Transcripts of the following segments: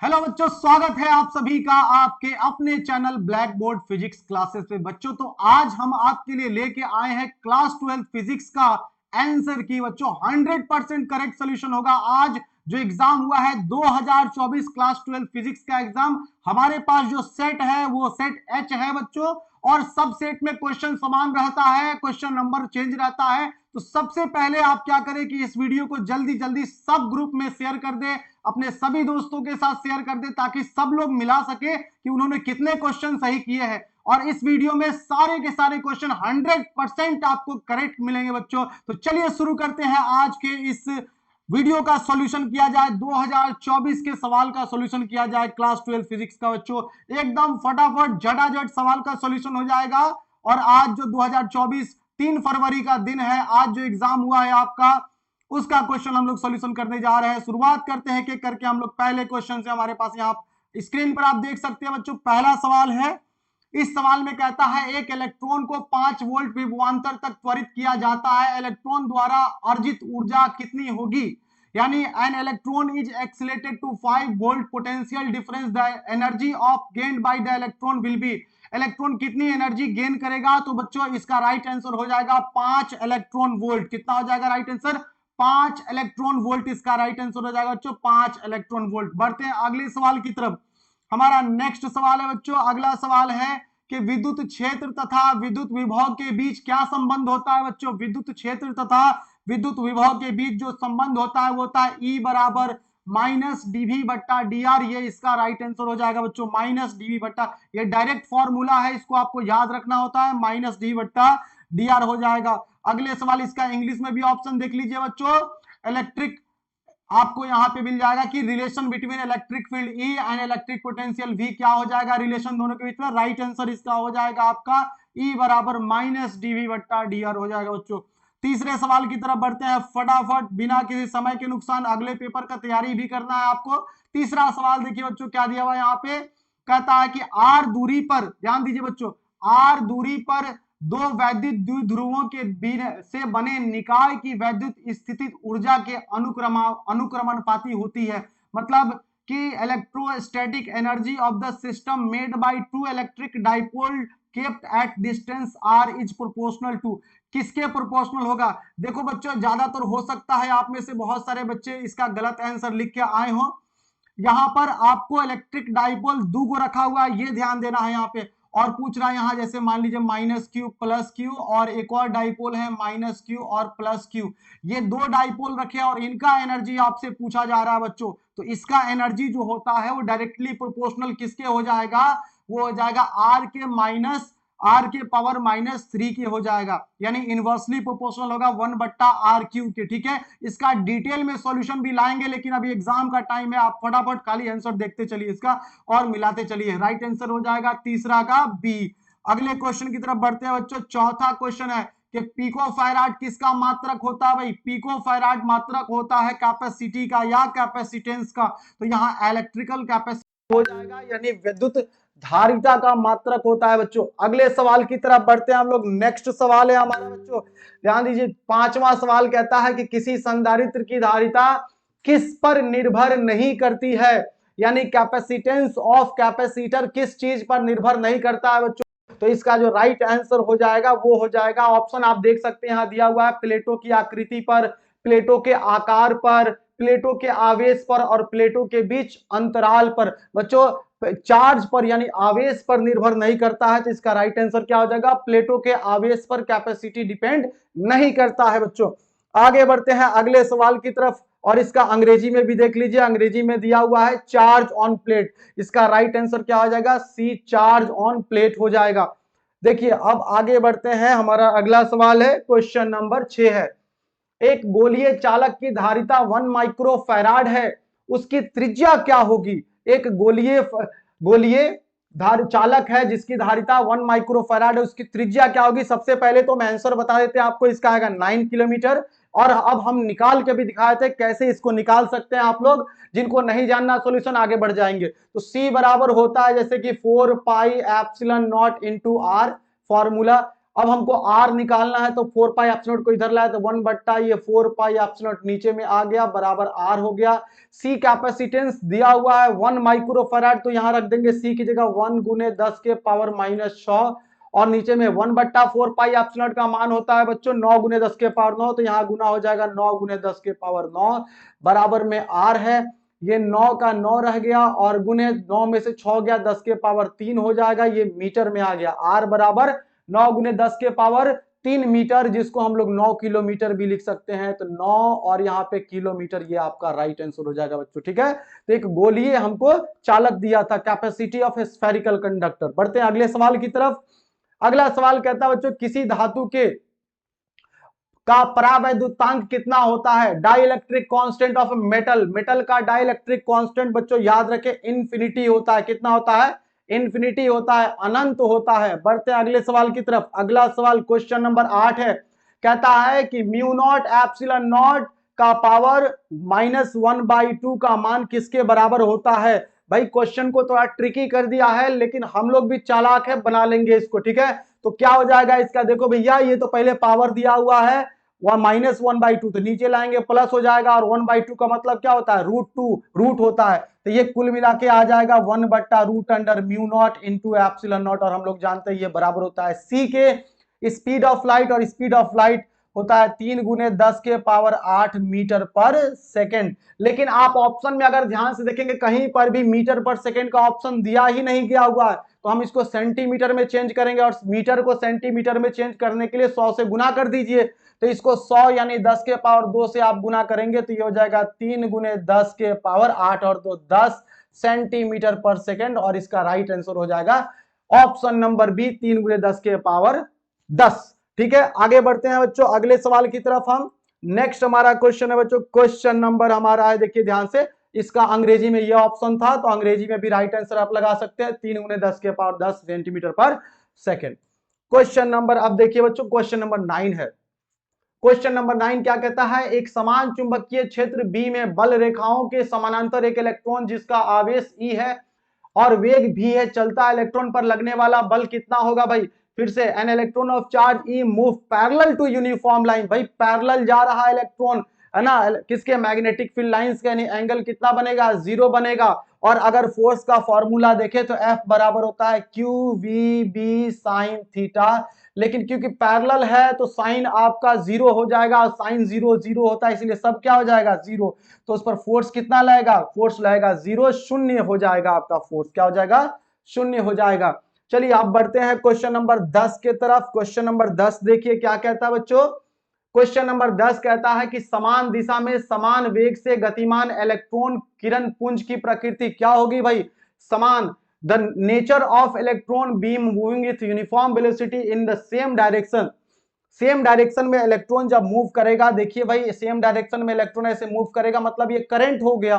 Hello बच्चों, स्वागत है आप सभी का आपके अपने channel black board physics classes पे। बच्चों तो आज हम आपके लिए लेके आए हैं क्लास 12 फिजिक्स का आंसर की। बच्चों 100% करेक्ट सोल्यूशन होगा। आज जो एग्जाम हुआ है 2024 क्लास 12 फिजिक्स का एग्जाम, हमारे पास जो सेट है वो सेट एच है बच्चों, और सब सेट में क्वेश्चन समान रहता है, क्वेश्चन नंबर चेंज रहता है। तो सबसे पहले आप क्या करें कि इस वीडियो को जल्दी जल्दी सब ग्रुप में शेयर कर दें, अपने सभी दोस्तों के साथ शेयर कर दे, ताकि सब लोग मिला सके कि उन्होंने कितने क्वेश्चन सही किए हैं। और इस वीडियो में सारे के सारे क्वेश्चन 100% आपको करेक्ट मिलेंगे बच्चों। तो चलिए शुरू करते हैं आज के इस वीडियो का सॉल्यूशन किया जाए। 2024 के सवाल का सॉल्यूशन किया जाए क्लास 12 फिजिक्स का बच्चों। एकदम फटाफट झटाझट सवाल का सॉल्यूशन हो जाएगा। और आज जो 2024 3 फरवरी का दिन है, आज जो एग्जाम हुआ है आपका, उसका क्वेश्चन हम लोग सॉल्यूशन करने जा रहे हैं। शुरुआत करते हैं कि करके हम लोग पहले क्वेश्चन से। हमारे पास यहाँ स्क्रीन पर आप देख सकते हैं बच्चों, पहला सवाल है। इस सवाल में कहता है एक इलेक्ट्रॉन को 5 वोल्ट विभवांतर तक त्वरित किया जाता है, इलेक्ट्रॉन द्वारा अर्जित ऊर्जा कितनी होगी? यानी an electron is accelerated to 5 volt potential difference, the energy of gained by the electron will be. Electron कितनी एनर्जी गेन करेगा? तो बच्चों इसका राइट आंसर हो जाएगा 5 इलेक्ट्रॉन वोल्ट। कितना हो जाएगा राइट आंसर? 5 इलेक्ट्रॉन वोल्ट इसका राइट आंसर हो जाएगा बच्चों, 5 इलेक्ट्रॉन वोल्ट। बढ़ते हैं अगले सवाल की तरफ। हमारा नेक्स्ट सवाल है बच्चों, अगला सवाल है कि विद्युत क्षेत्र तथा विद्युत विभव के बीच क्या संबंध होता है बच्चों? विद्युत क्षेत्र तथा विद्युत विभव के बीच जो संबंध होता है वो होता है E बराबर माइनस डीवी बट्टा डी आर। ये इसका राइट आंसर हो जाएगा बच्चों, माइनस डीवी बट्टा। ये डायरेक्ट फॉर्मूला है, इसको आपको याद रखना होता है, माइनस डी बट्टा डी आर हो जाएगा। अगले सवाल इसका इंग्लिश में भी ऑप्शन देख लीजिए बच्चों। इलेक्ट्रिक आपको यहां पे मिल जाएगा कि relation between electric field E and electric potential V क्या हो जाएगा रिलेशन दोनों के बीच में? राइट आंसर इसका हो जाएगा आपका ई बराबर माइनस डीवी बट्टा डी आर हो जाएगा बच्चों। तीसरे सवाल की तरफ बढ़ते हैं फटाफट, बिना किसी समय के नुकसान। अगले पेपर का तैयारी भी करना है आपको। तीसरा सवाल देखिए बच्चों, क्या दिया हुआ है यहाँ पे? कहता है कि आर दूरी पर, ध्यान दीजिए बच्चों, आर दूरी पर दो वैद्युत द्विध्रुवों के बीच से बने निकाय की वैद्युत स्थितिज ऊर्जा के अनुक्रमणपाती होती है। मतलब कि electrostatic energy of the system made by two electric dipole kept at distance R is proportional to. किसके प्रोपोर्शनल होगा? देखो बच्चों, ज्यादातर हो सकता है आप में से बहुत सारे बच्चे इसका गलत आंसर लिख के आए हो। यहां पर आपको इलेक्ट्रिक डाइपोल दो को रखा हुआ है, ये ध्यान देना है यहाँ पे। और पूछ रहा है यहाँ, जैसे मान लीजिए माइनस क्यू प्लस क्यू, और एक और डाइपोल है माइनस क्यू और प्लस क्यू। ये दो डाइपोल रखे और इनका एनर्जी आपसे पूछा जा रहा है बच्चों। तो इसका एनर्जी जो होता है वो डायरेक्टली प्रोपोर्शनल किसके हो जाएगा? वो हो जाएगा आर के माइनस आर के पावर माइनस 3 के हो जाएगा। यानी इनवर्सली प्रोपोर्शनल होगा 1 बट्टा आर क्यू के। ठीक है, इसका डिटेल में सॉल्यूशन भी लाएंगे, लेकिन अभी एग्जाम का टाइम है, आप फटाफट खाली आंसर देखते चलिए इसका और मिलाते चलिए। राइट आंसर हो जाएगा तीसरा का बी। अगले क्वेश्चन की तरफ बढ़ते हैं बच्चों। चौथा क्वेश्चन है कि पिको फैराड किसका मात्रक होता है? भाई पिको फैराड मात्रक होता है कैपेसिटी का या कैपेसिटेंस का। तो यहाँ इलेक्ट्रिकल कैपेसिटी हो जाएगा, यानी विद्युत धारिता का मात्रक होता है बच्चों। अगले सवाल की तरफ बढ़ते हैं हम लोग। नेक्स्ट सवाल है हमारा बच्चों, ध्यान दीजिए। पांचवा सवाल कहता है कि किसी संधारित्र की धारिता किस पर निर्भर नहीं करती है? यानी कैपेसिटेंस ऑफ कैपेसिटर किस चीज पर निर्भर नहीं करता है बच्चों? तो इसका जो राइट आंसर हो जाएगा वो हो जाएगा, ऑप्शन आप देख सकते हैं यहां दिया हुआ है, प्लेटों की आकृति पर, प्लेटों के आकार पर, प्लेटों के आवेश पर और प्लेटों के बीच अंतराल पर। बच्चों चार्ज पर यानी आवेश पर निर्भर नहीं करता है, तो इसका राइट आंसर क्या हो जाएगा? प्लेटों के आवेश पर कैपेसिटी डिपेंड नहीं करता है बच्चों। आगे बढ़ते हैं अगले सवाल की तरफ, और इसका अंग्रेजी में भी देख लीजिए। अंग्रेजी में दिया हुआ है चार्ज ऑन प्लेट। इसका राइट आंसर क्या हो जाएगा? सी, चार्ज ऑन प्लेट हो जाएगा। देखिए अब आगे बढ़ते हैं, हमारा अगला सवाल है, क्वेश्चन नंबर 6 है। एक गोलीय चालक की धारिता 1 माइक्रोफैराड है, उसकी त्रिज्या क्या होगी? एक गोलीय चालक है जिसकी धारिता 1 माइक्रोफैराड है, उसकी त्रिज्या क्या होगी? सबसे पहले तो हम आंसर बता देते हैं आपको, इसका आएगा 9 किलोमीटर। और अब हम निकाल के भी दिखाए थे कैसे इसको निकाल सकते हैं आप लोग, जिनको नहीं जानना सॉल्यूशन आगे बढ़ जाएंगे। तो सी बराबर होता है जैसे कि 4 pi epsilon not into R, formula. अब हमको आर निकालना है तो 4 पाई एप्सिलॉन को इधर लाया तो 1 बट्टा ये 4 पाई एप्सिलॉन नीचे में आ गया बराबर आर हो गया। सी कैपेसिटेंस दिया हुआ है 1 माइक्रोफैराड, तो यहां रख देंगे सी की जगह 1 गुने 10 के पावर -100 और नीचे में 1 बट्टा 4 पाई एप्सिलॉन का मान होता है बच्चों 9 गुने 10 के पावर 9, तो यहाँ गुना हो जाएगा 9 गुने 10 के पावर 9 बराबर में आर है। ये 9 का 9 रह गया और गुने 9 में से 6 गया 10 के पावर 3 हो जाएगा, ये मीटर में आ गया। आर बराबर 9 गुने 10 के पावर 3 मीटर, जिसको हम लोग 9 किलोमीटर भी लिख सकते हैं। तो 9 और यहाँ पे किलोमीटर, ये आपका राइट आंसर हो जाएगा बच्चों। ठीक है, तो एक गोलीय हमको चालक दिया था, कैपेसिटी ऑफ स्फेरिकल कंडक्टर। बढ़ते हैं अगले सवाल की तरफ। अगला सवाल कहता है बच्चों किसी धातु के का परावैद्युतांक कितना होता है? Dielectric constant of metal, metal का डाइलेक्ट्रिक कांस्टेंट बच्चों याद रखें इन्फिनिटी होता है। कितना होता है? इन्फिनिटी होता है, अनंत होता है। बढ़ते हैं अगले सवाल की तरफ। अगला सवाल क्वेश्चन नंबर 8 है, कहता है कि म्यू नॉट एप्सिलॉन नॉट का पावर -1/2 का मान किसके बराबर होता है? भाई क्वेश्चन को थोड़ा ट्रिकी कर दिया है, लेकिन हम लोग भी चालाक है, बना लेंगे इसको। ठीक है, तो क्या हो जाएगा इसका? देखो भैया, ये तो पहले पावर दिया हुआ है -1/2, तो नीचे लाएंगे प्लस हो जाएगा, और 1/2 का मतलब क्या होता है? √2 रूट होता है, तो ये कुल मिला के आ जाएगा 1 बट्टा root under mu not into epsilon not, और हम लोग जानते हैं ये बराबर होता है सी के स्पीड ऑफ लाइट, और स्पीड ऑफ लाइट होता है 3 गुने 10 के पावर 8 मीटर पर सेकेंड। लेकिन आप ऑप्शन में अगर ध्यान से देखेंगे कहीं पर भी मीटर पर सेकेंड का ऑप्शन दिया ही नहीं गया हुआ है, तो हम इसको सेंटीमीटर में चेंज करेंगे, और मीटर को सेंटीमीटर में चेंज करने के लिए 100 से गुना कर दीजिए। तो इसको 100 यानी 10 के पावर 2 से आप गुना करेंगे तो ये हो जाएगा 3 गुने 10 के पावर 8 और 2 10 सेंटीमीटर पर सेकेंड, और इसका राइट आंसर हो जाएगा ऑप्शन नंबर बी 3 गुने 10 के पावर 10। ठीक है, आगे बढ़ते हैं बच्चों अगले सवाल की तरफ। हम नेक्स्ट हमारा क्वेश्चन है बच्चों, क्वेश्चन नंबर हमारा है, देखिए ध्यान से, इसका अंग्रेजी में ये ऑप्शन था, तो अंग्रेजी में भी राइट आंसर आप लगा सकते हैं 3 गुने 10 के पावर 10 सेंटीमीटर पर सेकेंड। क्वेश्चन नंबर, अब देखिए बच्चों क्वेश्चन नंबर 9 है। क्वेश्चन नंबर 9 क्या कहता है? एक समान चुंबकीय क्षेत्र बी में बल रेखाओं के समानांतर एक इलेक्ट्रॉन जिसका आवेश ई है और वेग भी है चलता है, इलेक्ट्रॉन पर लगने वाला बल कितना होगा? भाई फिर से, an electron of charge E move parallel to uniform line, भाई पैरेलल जा रहा है इलेक्ट्रॉन, है ना, किसके? मैग्नेटिक फील्ड लाइंस का, यानी एंगल कितना बनेगा? 0 बनेगा। और अगर फोर्स का फॉर्मूला देखें तो F बराबर होता है QVB साइन थीटा, लेकिन क्योंकि पैरेलल है तो साइन आपका 0 हो जाएगा, और साइन 0 0 होता है, इसलिए सब क्या हो जाएगा? 0। तो उस पर फोर्स कितना लगेगा? फोर्स लगेगा 0, शून्य हो जाएगा आपका फोर्स, क्या हो जाएगा? शून्य हो जाएगा। चलिए आप बढ़ते हैं क्वेश्चन नंबर 10 के तरफ। क्वेश्चन नंबर 10 देखिए क्या कहता है बच्चों। क्वेश्चन नंबर 10 कहता है कि समान दिशा में समान वेग से गतिमान इलेक्ट्रॉन किरण पुंज की प्रकृति क्या होगी? भाई समान, the nature of electron beam moving with uniform velocity in the same direction. Same direction में इलेक्ट्रॉन जब मूव करेगा, देखिए भाई सेम डायरेक्शन में इलेक्ट्रॉन ऐसे मूव करेगा, मतलब ये करंट हो गया,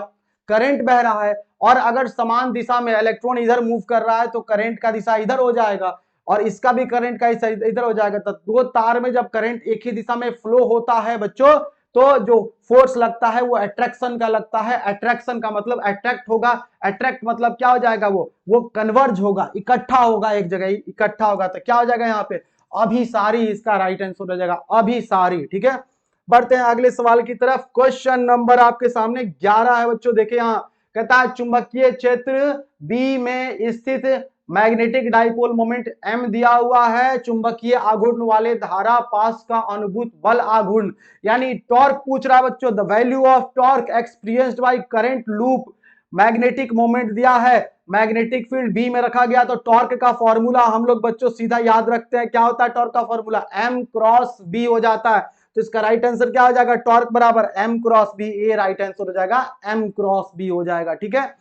करंट बह रहा है। और अगर समान दिशा में इलेक्ट्रॉन इधर मूव कर रहा है तो करंट का दिशा इधर हो जाएगा, और इसका भी करंट का दिशा इधर हो जाएगा। तो दो तार में जब करंट एक ही दिशा में फ्लो होता है बच्चों, तो जो फोर्स लगता है वो अट्रैक्शन का लगता है। अट्रैक्शन का मतलब अट्रैक्ट होगा, अट्रैक्ट मतलब क्या हो जाएगा? वो कन्वर्ज होगा, इकट्ठा होगा, एक जगह इकट्ठा होगा, तो क्या हो जाएगा यहाँ पे? अभिसारी, इसका राइट आंसर हो जाएगा अभिसारी। ठीक है, बढ़ते हैं अगले सवाल की तरफ। क्वेश्चन नंबर आपके सामने 11 है बच्चों, देखिए यहाँ कहता है चुंबकीय क्षेत्र बी में स्थित मैग्नेटिक डाइपोल मोमेंट m दिया हुआ है, चुंबकीय आघूर्ण वाले धारा पास का अनुभूत बल आघूर्ण, यानी टॉर्क पूछ रहा है बच्चों, the value of torque experienced by current loop. Magnetic moment दिया है, मैग्नेटिक फील्ड बी में रखा गया, तो टॉर्क का फॉर्मूला हम लोग बच्चों सीधा याद रखते हैं, क्या होता है टॉर्क का फॉर्मूला? m क्रॉस b हो जाता है। तो इसका राइट आंसर क्या हो जाएगा? टॉर्क बराबर m क्रॉस b, ए राइट आंसर हो जाएगा m क्रॉस b हो जाएगा। ठीक है,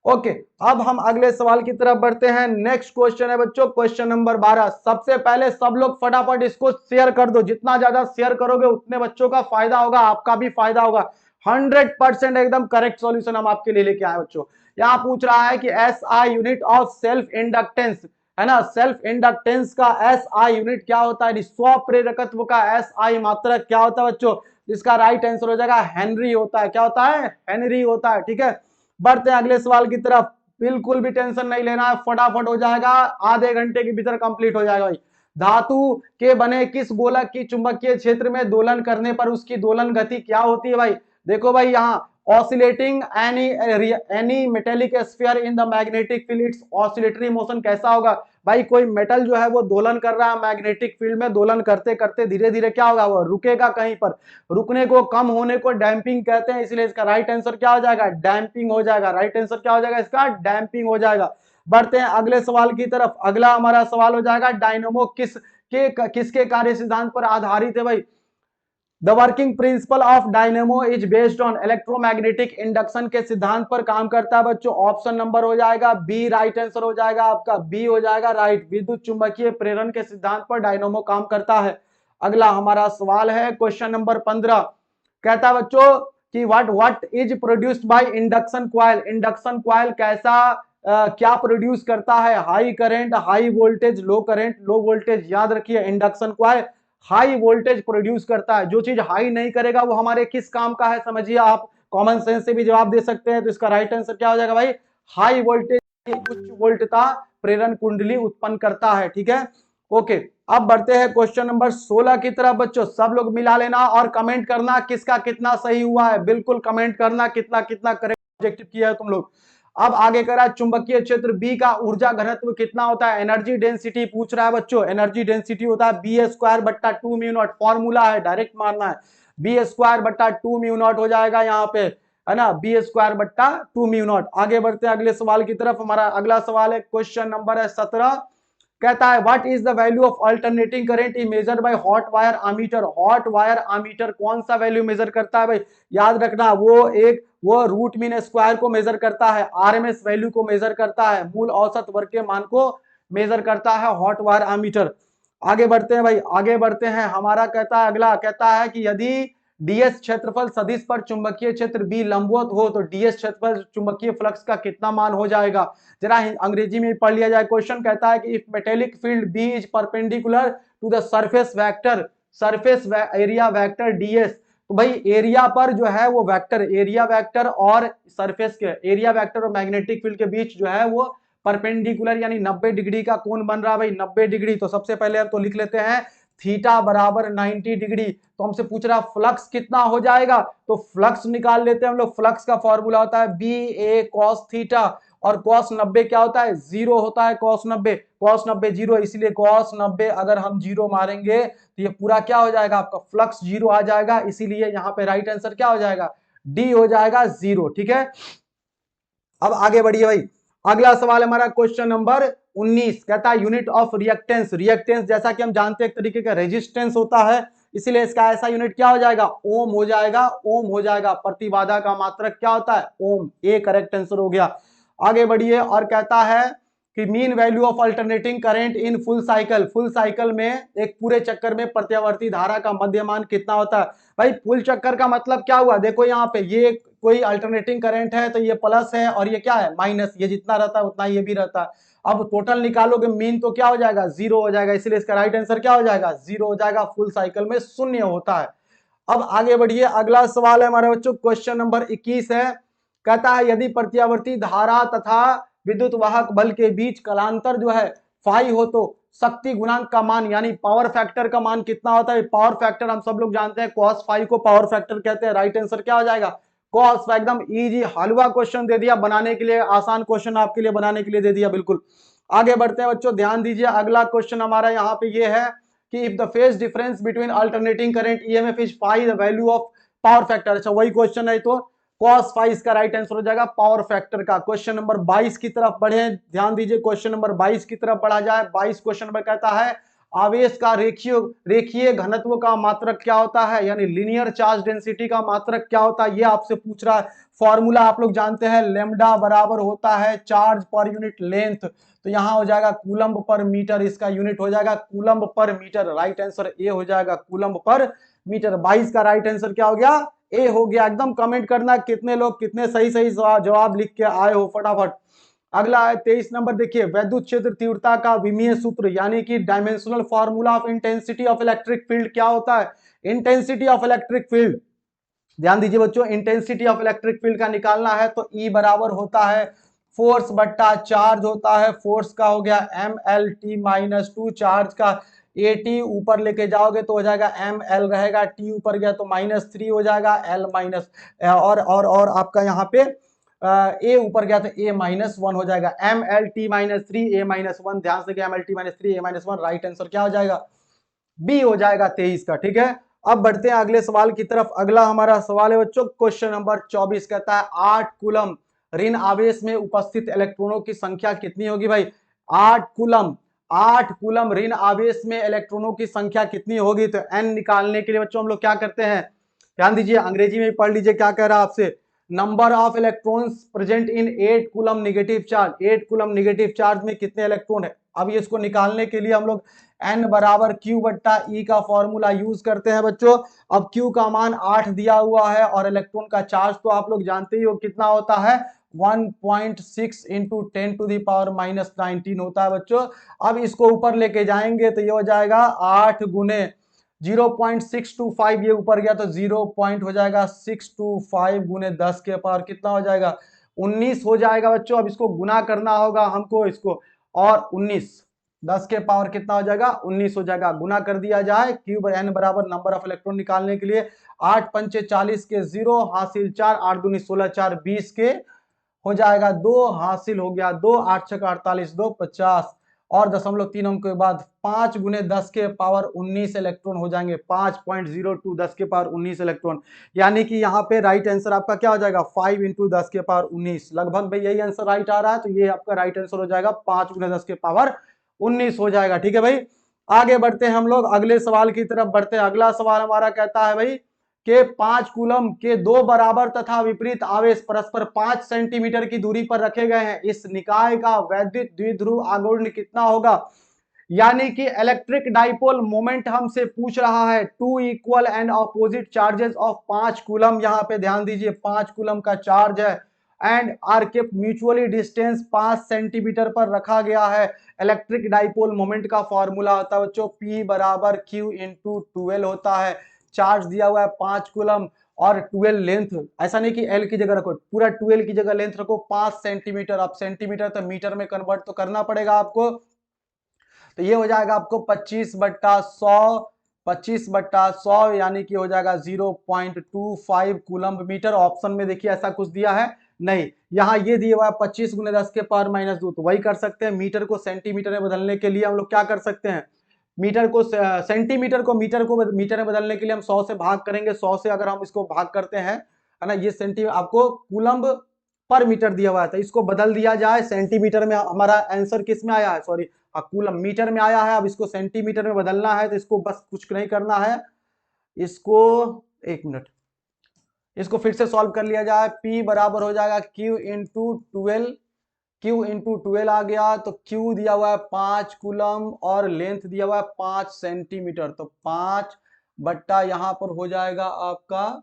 ओके, अब हम अगले सवाल की तरफ बढ़ते हैं। नेक्स्ट क्वेश्चन है बच्चों क्वेश्चन नंबर 12। सबसे पहले सब लोग फटाफट इसको शेयर कर दो, जितना ज्यादा शेयर करोगे उतने बच्चों का फायदा होगा, आपका भी फायदा होगा। 100% एकदम करेक्ट सॉल्यूशन हम आपके लिए लेके आए बच्चों। यहाँ पूछ रहा है कि SI unit of self inductance, है ना, सेल्फ इंडक्टेंस का SI यूनिट क्या होता है? स्व प्रेरकत्व का SI मात्रक क्या होता है बच्चों? इसका राइट आंसर हो जाएगा हेनरी होता है। क्या होता है? हेनरी होता है। ठीक है, बढ़ते हैं अगले सवाल की तरफ। बिल्कुल भी टेंशन नहीं लेना है, फटाफट हो जाएगा, आधे घंटे के भीतर कंप्लीट हो जाएगा भाई। धातु के बने किस गोलक की चुंबकीय क्षेत्र में दोलन करने पर उसकी दोलन गति क्या होती है भाई? देखो भाई यहाँ oscillating any metallic sphere in the magnetic field, it's oscillatory motion कैसा होगा भाई? कोई मेटल जो है वो दोलन कर रहा है मैग्नेटिक फील्ड में, दोलन करते करते धीरे धीरे क्या होगा, वो रुकेगा कहीं पर। रुकने को, कम होने को डैम्पिंग कहते हैं, इसलिए इसका राइट आंसर क्या हो जाएगा? डैम्पिंग हो जाएगा। राइट आंसर क्या हो जाएगा इसका? डैम्पिंग हो जाएगा। बढ़ते हैं अगले सवाल की तरफ। अगला हमारा सवाल हो जाएगा डायनेमो किसके कार्य सिद्धांत पर आधारित है भाई? The working principle of dynamo is based on electromagnetic induction के सिद्धांत पर काम करता है बच्चों। ऑप्शन नंबर हो जाएगा बी, राइट आंसर हो जाएगा आपका बी हो जाएगा राइट। विद्युत चुंबकीय प्रेरण के सिद्धांत पर डायनेमो काम करता है। अगला हमारा सवाल है क्वेश्चन नंबर 15, कहता है बच्चों कि what is produced by induction coil. Induction coil कैसा क्या प्रोड्यूस करता है? हाई करंट, हाई वोल्टेज, लो करंट, लो वोल्टेज। याद रखिए induction coil high voltage produce करता है। जो चीज हाई नहीं करेगा वो हमारे किस काम का है समझिए आप, कॉमन सेंस से भी जवाब दे सकते हैं। तो इसका राइट आंसर क्या हो जाएगा भाई? हाई वोल्टेज, उच्च वोल्टता प्रेरण कुंडली उत्पन्न करता है। ठीक है, ओके। अब बढ़ते हैं क्वेश्चन नंबर 16 की तरफ बच्चों। सब लोग मिला लेना और कमेंट करना किसका कितना सही हुआ है। बिल्कुल कमेंट करना कितना कितना करेक्ट ऑब्जेक्टिव किया है तुम लोग। अब आगे करा चुंबकीय क्षेत्र बी का ऊर्जा घनत्व कितना होता है? एनर्जी डेंसिटी पूछ रहा है बच्चों। एनर्जी डेंसिटी होता है बी स्क्वायर बट्टा 2 म्यू नॉट। फॉर्मूला है, डायरेक्ट मारना है। बी स्क्वायर बट्टा 2 म्यू नॉट हो जाएगा यहाँ पे, है ना, बी स्क्वायर बट्टा 2 म्यू नॉट। आगे बढ़ते हैं अगले सवाल की तरफ। हमारा अगला सवाल है क्वेश्चन नंबर है 17, कहता है what is the value of alternating current is measured by hot wire ammeter. Hot wire ammeter कौन सा वैल्यू मेजर करता है भाई? याद रखना वो रूट मीन स्क्वायर को मेजर करता है, आरएमएस वैल्यू को मेजर करता है, मूल औसत वर्ग के मान को मेजर करता है हॉट वायर अमीटर। आगे बढ़ते हैं भाई, आगे बढ़ते हैं। हमारा कहता है अगला, कहता है कि यदि डीएस क्षेत्रफल सदिश पर चुंबकीय क्षेत्र बी लंबवत हो तो डीएस क्षेत्रफल चुंबकीय फ्लक्स का कितना मान हो जाएगा? जरा अंग्रेजी में पढ़ लिया जाए। क्वेश्चन कहता है कि if metallic field B is perpendicular to the surface vector, surface area vector DS, तो भाई एरिया पर जो है वो वेक्टर, एरिया वेक्टर और सरफेस के एरिया वेक्टर और मैग्नेटिक फील्ड के बीच जो है वो परपेंडिकुलर यानी 90 डिग्री का कोण बन रहा है भाई, 90 डिग्री। तो सबसे पहले हम तो लिख लेते हैं थीटा बराबर 90 डिग्री। तो हमसे पूछ रहा फ्लक्स कितना हो जाएगा, तो फ्लक्स निकाल लेते हैं हम लोग। फ्लक्स का फॉर्मूला होता है बी ए कॉस थीटा, और कॉस 90 क्या होता है? जीरो होता है कॉस 90। कॉस 90 जीरो, इसलिए कॉस 90 अगर हम जीरो मारेंगे तो ये पूरा क्या हो जाएगा आपका? फ्लक्स जीरो आ जाएगा। इसीलिए यहाँ पे राइट आंसर क्या हो जाएगा? डी हो जाएगा जीरो। ठीक है, अब आगे बढ़िए भाई। अगला सवाल हमारा क्वेश्चन नंबर 19, कहता है यूनिट ऑफ रिएक्टेंस। रिएक्टेंस जैसा कि हम जानते हैं एक तरीके का रेजिस्टेंस होता है, इसीलिए इसका ऐसा यूनिट क्या हो जाएगा? ओम हो जाएगा, ओम हो जाएगा। प्रतिबाधा का मात्रक क्या होता है? ओम। ए करेक्ट आंसर हो गया। आगे बढ़िए और कहता है कि mean value of alternating current in full cycle. Full cycle में एक पूरे चक्कर में प्रत्यावर्ती धारा का मध्यमान कितना होता है? भाई फुल चक्कर का मतलब क्या हुआ? देखो यहाँ पे ये कोई अल्टरनेटिंग करंट है तो ये प्लस है और ये क्या है? माइनस। ये जितना रहता है उतना ये भी रहता है। अब टोटल निकालोगे मीन तो क्या हो जाएगा? जीरो हो जाएगा। इसलिए इसका राइट आंसर क्या हो जाएगा? जीरो हो जाएगा। फुल साइकिल में शून्य होता है। अब आगे बढ़िए, अगला सवाल है हमारे बच्चों क्वेश्चन नंबर 21 है, कहता है यदि प्रत्यावर्ती धारा तथा विद्युत वाहक बल के बीच कलांतर जो है फाई हो तो शक्ति गुणांक का मान यानी पावर फैक्टर का मान कितना होता है? पावर फैक्टर हम सब लोग जानते हैं कॉस फाई को पावर फैक्टर कहते हैं। राइट आंसर क्या हो जाएगा? कॉस। एकदम इजी हलवा क्वेश्चन दे दिया बनाने के लिए, आसान क्वेश्चन आपके लिए बनाने के लिए दे दिया बिल्कुल। आगे बढ़ते हैं बच्चों, ध्यान दीजिए। अगला क्वेश्चन हमारा यहाँ पे ये है कि if the phase difference between alternating current EMF is phi the value of power factor. अच्छा वही क्वेश्चन है, तो कॉस फाई इसका राइट आंसर हो जाएगा पावर फैक्टर का। क्वेश्चन नंबर 22 की तरफ बढ़े, ध्यान दीजिए। क्वेश्चन नंबर 22 की तरफ बढ़ा जाए। 22 क्वेश्चन नंबर कहता है आवेश का रेखीय घनत्व का मात्रक क्या होता है, यानी लीनियर चार्ज डेंसिटी का मात्रक क्या होता है, ये आपसे पूछ रहा है। फॉर्मूला आप लोग जानते हैं, लेमडा बराबर होता है चार्ज पर यूनिट लेंथ। तो यहां हो जाएगा कूलम्ब पर मीटर, इसका यूनिट हो जाएगा कूलम्ब पर मीटर। राइट आंसर ए हो जाएगा कूलम्ब पर मीटर। 22 का राइट आंसर क्या हो गया? ए हो गया। एकदम कमेंट करना कितने लोग कितने सही सही जवाब लिख के आए हो फटाफट। अगला है 23 नंबर, देखिए वैद्युत क्षेत्र तीव्रता का विमीय सूत्र यानी कि dimensional formula of intensity of electric field क्या होता है? इंटेंसिटी ऑफ इलेक्ट्रिक फील्ड, ध्यान दीजिए बच्चों, इंटेंसिटी ऑफ इलेक्ट्रिक फील्ड का निकालना है तो ई बराबर होता है फोर्स बट्टा चार्ज होता है। फोर्स का हो गया M L T minus two, charge का ए टी ऊपर लेके जाओगे तो हो जाएगा एम एल रहेगा, टी ऊपर गया तो -3 हो जाएगा, एल माइनस और आपका यहाँ पे ए ऊपर गया तो ए -1 हो जाएगा, एम एल टी -3 ए -1, ध्यान से एम एल टी -3 ए -1, राइट आंसर क्या हो जाएगा, बी हो जाएगा 23 का। ठीक है, अब बढ़ते हैं अगले सवाल की तरफ। अगला हमारा सवाल है बच्चों क्वेश्चन नंबर 24, कहता है 8 कूलम ऋण आवेश में उपस्थित इलेक्ट्रॉनों की संख्या कितनी होगी भाई, 8 कूलम ऋण आवेश में इलेक्ट्रॉनों की संख्या कितनी होगी। तो एन निकालने के लिए बच्चों हम लोग क्या करते हैं, ध्यान दीजिए, अंग्रेजी में पढ़ लीजिए क्या कह रहा है आपसे, number of electrons present in 8 coulomb negative charge, 8 coulomb negative charge में कितने इलेक्ट्रॉन है। अब इसको निकालने के लिए हम लोग n बराबर q बट्टा e का फॉर्मूला यूज करते हैं बच्चों। अब q का मान 8 दिया हुआ है और इलेक्ट्रॉन का चार्ज तो आप लोग जानते ही हो कितना होता है, 1.6 इंटू 10⁻⁻19 होता है बच्चों। अब इसको ऊपर लेके जाएंगे तो ये हो जाएगा 8 गुने 0.625, ये ऊपर गया तो 0 पॉइंट हो जाएगा 625 गुने 10 के पावर कितना हो जाएगा, 19 हो जाएगा बच्चों। अब इसको गुना करना होगा हमको इसको, और 19 10 के पावर कितना हो जाएगा, 19 हो जाएगा। गुना कर दिया जाए, क्यूब एन बराबर नंबर ऑफ इलेक्ट्रॉन निकालने के लिए 8 पंचे 40 के 0 हासिल 4, 8 दूनी 16 4 20 के हो जाएगा 2 हासिल हो गया 2, 8 छक 48 2 50 और 0.3 अंक के बाद 5 गुने 10 के पावर 19 इलेक्ट्रॉन हो जाएंगे, 5.02 10 के पावर 19 इलेक्ट्रॉन। यानी कि यहाँ पे राइट आंसर आपका क्या हो जाएगा, 5 इंटू 10 के पावर 19। लगभग भाई यही आंसर राइट आ रहा है, तो ये आपका राइट आंसर हो जाएगा 5 गुने 10 के पावर 19 हो जाएगा। ठीक है भाई, आगे बढ़ते हैं हम लोग अगले सवाल की तरफ बढ़ते हैं। अगला सवाल हमारा कहता है भाई के 5 कूलम के 2 बराबर तथा विपरीत आवेश परस्पर 5 सेंटीमीटर की दूरी पर रखे गए हैं, इस निकाय का वैद्युत द्विध्रुव आघूर्ण कितना होगा। यानी कि इलेक्ट्रिक डाइपोल मोमेंट हमसे पूछ रहा है, 2 equal and opposite charges of 5 coulomb, यहाँ पे ध्यान दीजिए 5 कूलम का चार्ज है and are kept mutually distance 5 centimetre पर रखा गया है। इलेक्ट्रिक डाइपोल मोमेंट का फॉर्मूला होता है बच्चों P बराबर Q इंटू 12 होता है। चार्ज दिया हुआ है 5 कूलम और 12 लेंथ, ऐसा नहीं कि L की जगह रखो, पूरा 12 की जगह लेंथ रखो 5 सेंटीमीटर। अब सेंटीमीटर तो मीटर में कन्वर्ट तो करना पड़ेगा आपको, तो ये हो जाएगा आपको 25/100 यानी कि हो जाएगा 0.25 कूलम मीटर। ऑप्शन में देखिए ऐसा कुछ दिया है नहीं, यहाँ ये दिया हुआ है 25 गुने 10 के पावर -2, तो वही कर सकते हैं। मीटर को सेंटीमीटर में बदलने के लिए हम लोग क्या कर सकते हैं, मीटर को सेंटीमीटर को मीटर में बदलने के लिए हम 100 से भाग करेंगे। 100 से अगर हम इसको भाग करते हैं, है ना, ये सेंटीमीटर आपको कूलम पर मीटर दिया हुआ है, तो इसको बदल दिया जाए सेंटीमीटर में। हमारा आंसर किस में आया है, सॉरी कूलम मीटर में आया है। अब इसको सेंटीमीटर में बदलना है, तो इसको बस कुछ नहीं करना है, इसको 1 मिनट, इसको फिर से सॉल्व कर लिया जाए। P बराबर हो जाएगा Q इंटू 12, Q इंटू 12 आ गया, तो Q दिया हुआ है 5 कूलम और लेंथ दिया हुआ है 5 सेंटीमीटर, तो 5 बट्टा यहाँ पर हो जाएगा आपका,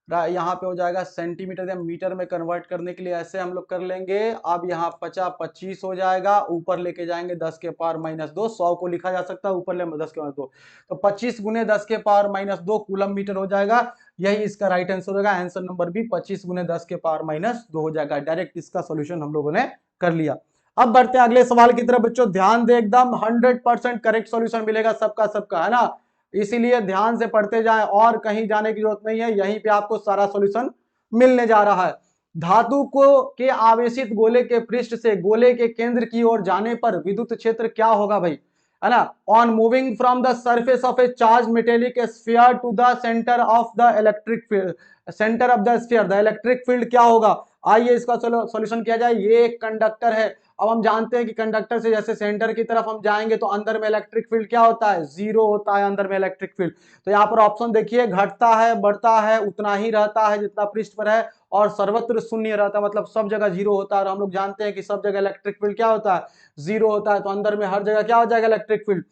यहाँ पे हो जाएगा सेंटीमीटर या मीटर में कन्वर्ट करने के लिए ऐसे हम लोग कर लेंगे। अब यहाँ 25 हो जाएगा, ऊपर लेके जाएंगे 10 के पावर -2, 100 को लिखा जा सकता है, ऊपर ले 10 के पावर 2, तो 25 गुने 10 के पावर -2 कूलम मीटर हो जाएगा। यही इसका राइट आंसर होगा, आंसर नंबर बी 25 गुने 10 के पावर -2 हो जाएगा। डायरेक्ट इसका सोल्यूशन हम लोगों ने कर लिया। अब बढ़ते हैं अगले सवाल की तरफ बच्चों, ध्यान दे, एकदम 100% करेक्ट सोल्यूशन मिलेगा सबका सबका, है ना, इसीलिए ध्यान से पढ़ते जाएं और कहीं जाने की जरूरत नहीं है, यहीं पे आपको सारा सॉल्यूशन मिलने जा रहा है। धातु को के आवेशित गोले के पृष्ठ से गोले के केंद्र की ओर जाने पर विद्युत क्षेत्र क्या होगा भाई, है ना। On moving from the surface of a charge metallic sphere to the centre of the electric field, centre of the sphere the electric field क्या होगा। आइए इसका सॉल्यूशन किया जाए। ये एक कंडक्टर है, अब हम जानते हैं कि कंडक्टर से जैसे सेंटर की तरफ हम जाएंगे तो अंदर में इलेक्ट्रिक फील्ड क्या होता है, 0 होता है अंदर में इलेक्ट्रिक फील्ड। तो यहाँ पर ऑप्शन देखिए, घटता है बढ़ता है उतना ही रहता है जितना पृष्ठ पर है, और सर्वत्र शून्य रहता है, मतलब सब जगह 0 होता है। और हम लोग जानते हैं कि सब जगह इलेक्ट्रिक फील्ड क्या होता है, 0 होता है, तो अंदर में हर जगह क्या हो जाएगा, इलेक्ट्रिक फील्ड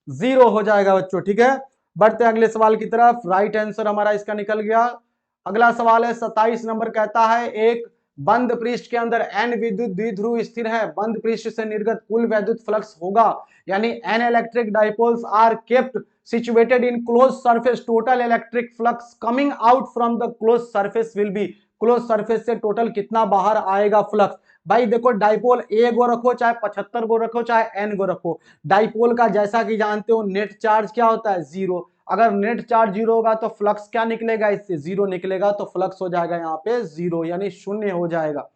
0 हो जाएगा बच्चों। ठीक है, बढ़ते हैं अगले सवाल की तरफ। राइट आंसर हमारा इसका निकल गया। अगला सवाल है 27 नंबर, कहता है एक बंद पृष्ठ के अंदर n विद्युत द्विध्रुव स्थिर है, बंद पृष्ठ से निर्गत कुल वैद्युत फ्लक्स होगा, यानी n electric dipoles are kept situated in closed surface, total electric flux coming out from the closed surface will be, close surface से टोटल कितना बाहर आएगा फ्लक्स। भाई देखो डाइपोल ए गो रखो चाहे 75 गो रखो चाहे एन गो रखो, डाइपोल का जैसा कि जानते हो नेट चार्ज क्या होता है, जीरो। अगर नेट चार्ज जीरो होगा तो फ्लक्स क्या निकलेगा, इससे जीरो निकलेगा, तो फ्लक्स हो जाएगा यहाँ पे जीरो, यानी शून्य हो जाएगा।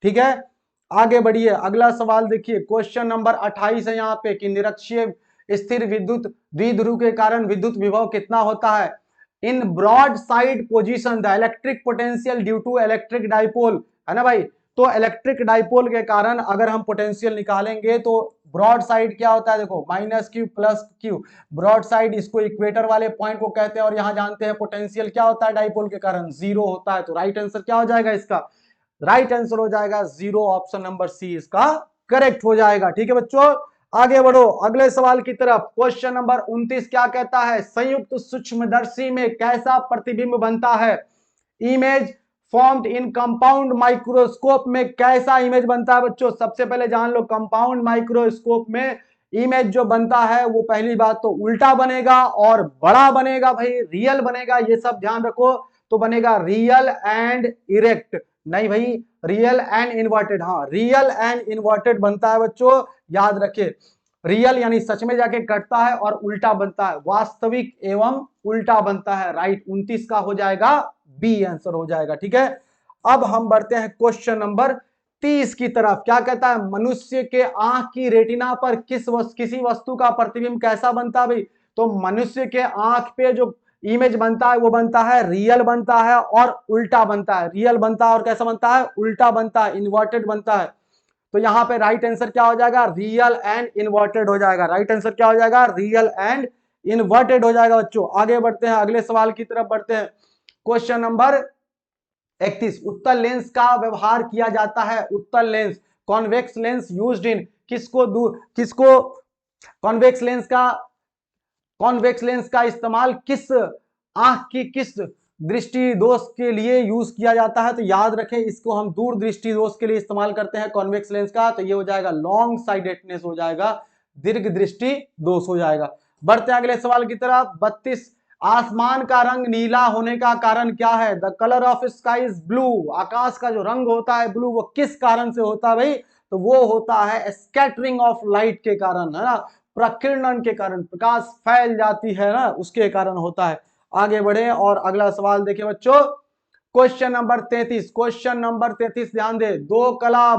ठीक है, आगे बढ़िए, अगला सवाल देखिए, क्वेश्चन नंबर 28 है यहाँ पे कि निरक्षीय स्थिर विद्युत द्विध्रुव के कारण विद्युत विभव कितना होता है। In broad side position the electric potential due to electric dipole, है ना भाई। तो इलेक्ट्रिक डाइपोल के कारण अगर हम पोटेंशियल निकालेंगे तो ब्रॉड साइड क्या होता है, देखो minus Q plus Q, broad side इसको इक्वेटर वाले पॉइंट को कहते हैं, और यहां जानते हैं पोटेंशियल क्या होता है डाइपोल के कारण, जीरो होता है। तो राइट आंसर क्या हो जाएगा इसका, राइट आंसर हो जाएगा जीरो, ऑप्शन नंबर सी इसका करेक्ट हो जाएगा। ठीक है बच्चों, आगे बढ़ो अगले सवाल की तरफ। क्वेश्चन नंबर 29 क्या कहता है, संयुक्त सूक्ष्मदर्शी में कैसा प्रतिबिंब बनता है। Image formed in compound microscope में कैसा इमेज बनता है बच्चों, सबसे पहले जान लो, कंपाउंड माइक्रोस्कोप में इमेज जो बनता है वो पहली बात तो उल्टा बनेगा और बड़ा बनेगा भाई, रियल बनेगा, ये सब ध्यान रखो। तो बनेगा रियल एंड इरेक्ट, नहीं भाई रियल एंड इन्वर्टेड, हाँ रियल एंड इन्वर्टेड बनता है बच्चों, याद रखे। रियल यानी सच में जाके कटता है, और उल्टा बनता है वास्तविक एवं उल्टा बनता है। राइट 29 का हो जाएगा बी आंसर हो जाएगा। ठीक है, अब हम बढ़ते हैं क्वेश्चन नंबर 30 की तरफ। क्या कहता है, मनुष्य के आंख की रेटिना पर किसी वस्तु का प्रतिबिंब कैसा बनता है भाई। तो मनुष्य के आंख पे जो इमेज बनता है वो बनता है रियल बनता है और उल्टा बनता है, रियल बनता है और कैसा बनता है, उल्टा बनता है, इन्वर्टेड बनता है। तो यहाँ पे राइट आंसर क्या हो जाएगा, रियल एंड इन्वर्टेड हो जाएगा। राइट आंसर क्या हो जाएगा, रियल एंड इन्वर्टेड हो जाएगा बच्चों। आगे बढ़ते हैं अगले सवाल की तरफ बढ़ते हैं। क्वेश्चन नंबर 31, उत्तल लेंस का व्यवहार किया जाता है। उत्तल lens, convex lens used in, किसको कॉन्वेक्स लेंस का इस्तेमाल किस आंख की किस दृष्टि दोष के लिए यूज किया जाता है। तो याद रखें इसको हम दूर दृष्टि दोष के लिए इस्तेमाल करते हैं कॉन्वेक्स लेंस का, तो ये हो जाएगा लॉन्ग साइडेडनेस हो जाएगा, दीर्घ दृष्टि दोष हो जाएगा। बढ़ते अगले सवाल की तरफ। 32, आसमान का रंग नीला होने का कारण क्या है। The colour of sky is blue, आकाश का जो रंग होता है ब्लू, वो किस कारण से होता है भाई। तो वो होता है स्कैटरिंग ऑफ लाइट के कारण, है ना, प्रकीर्णन के कारण, प्रकाश फैल जाती है ना, उसके कारण होता है। आगे बढ़े और अगला सवाल देखिए बच्चों, क्वेश्चन नंबर 33। क्वेश्चन नंबर 33 ध्यान दे, दो कला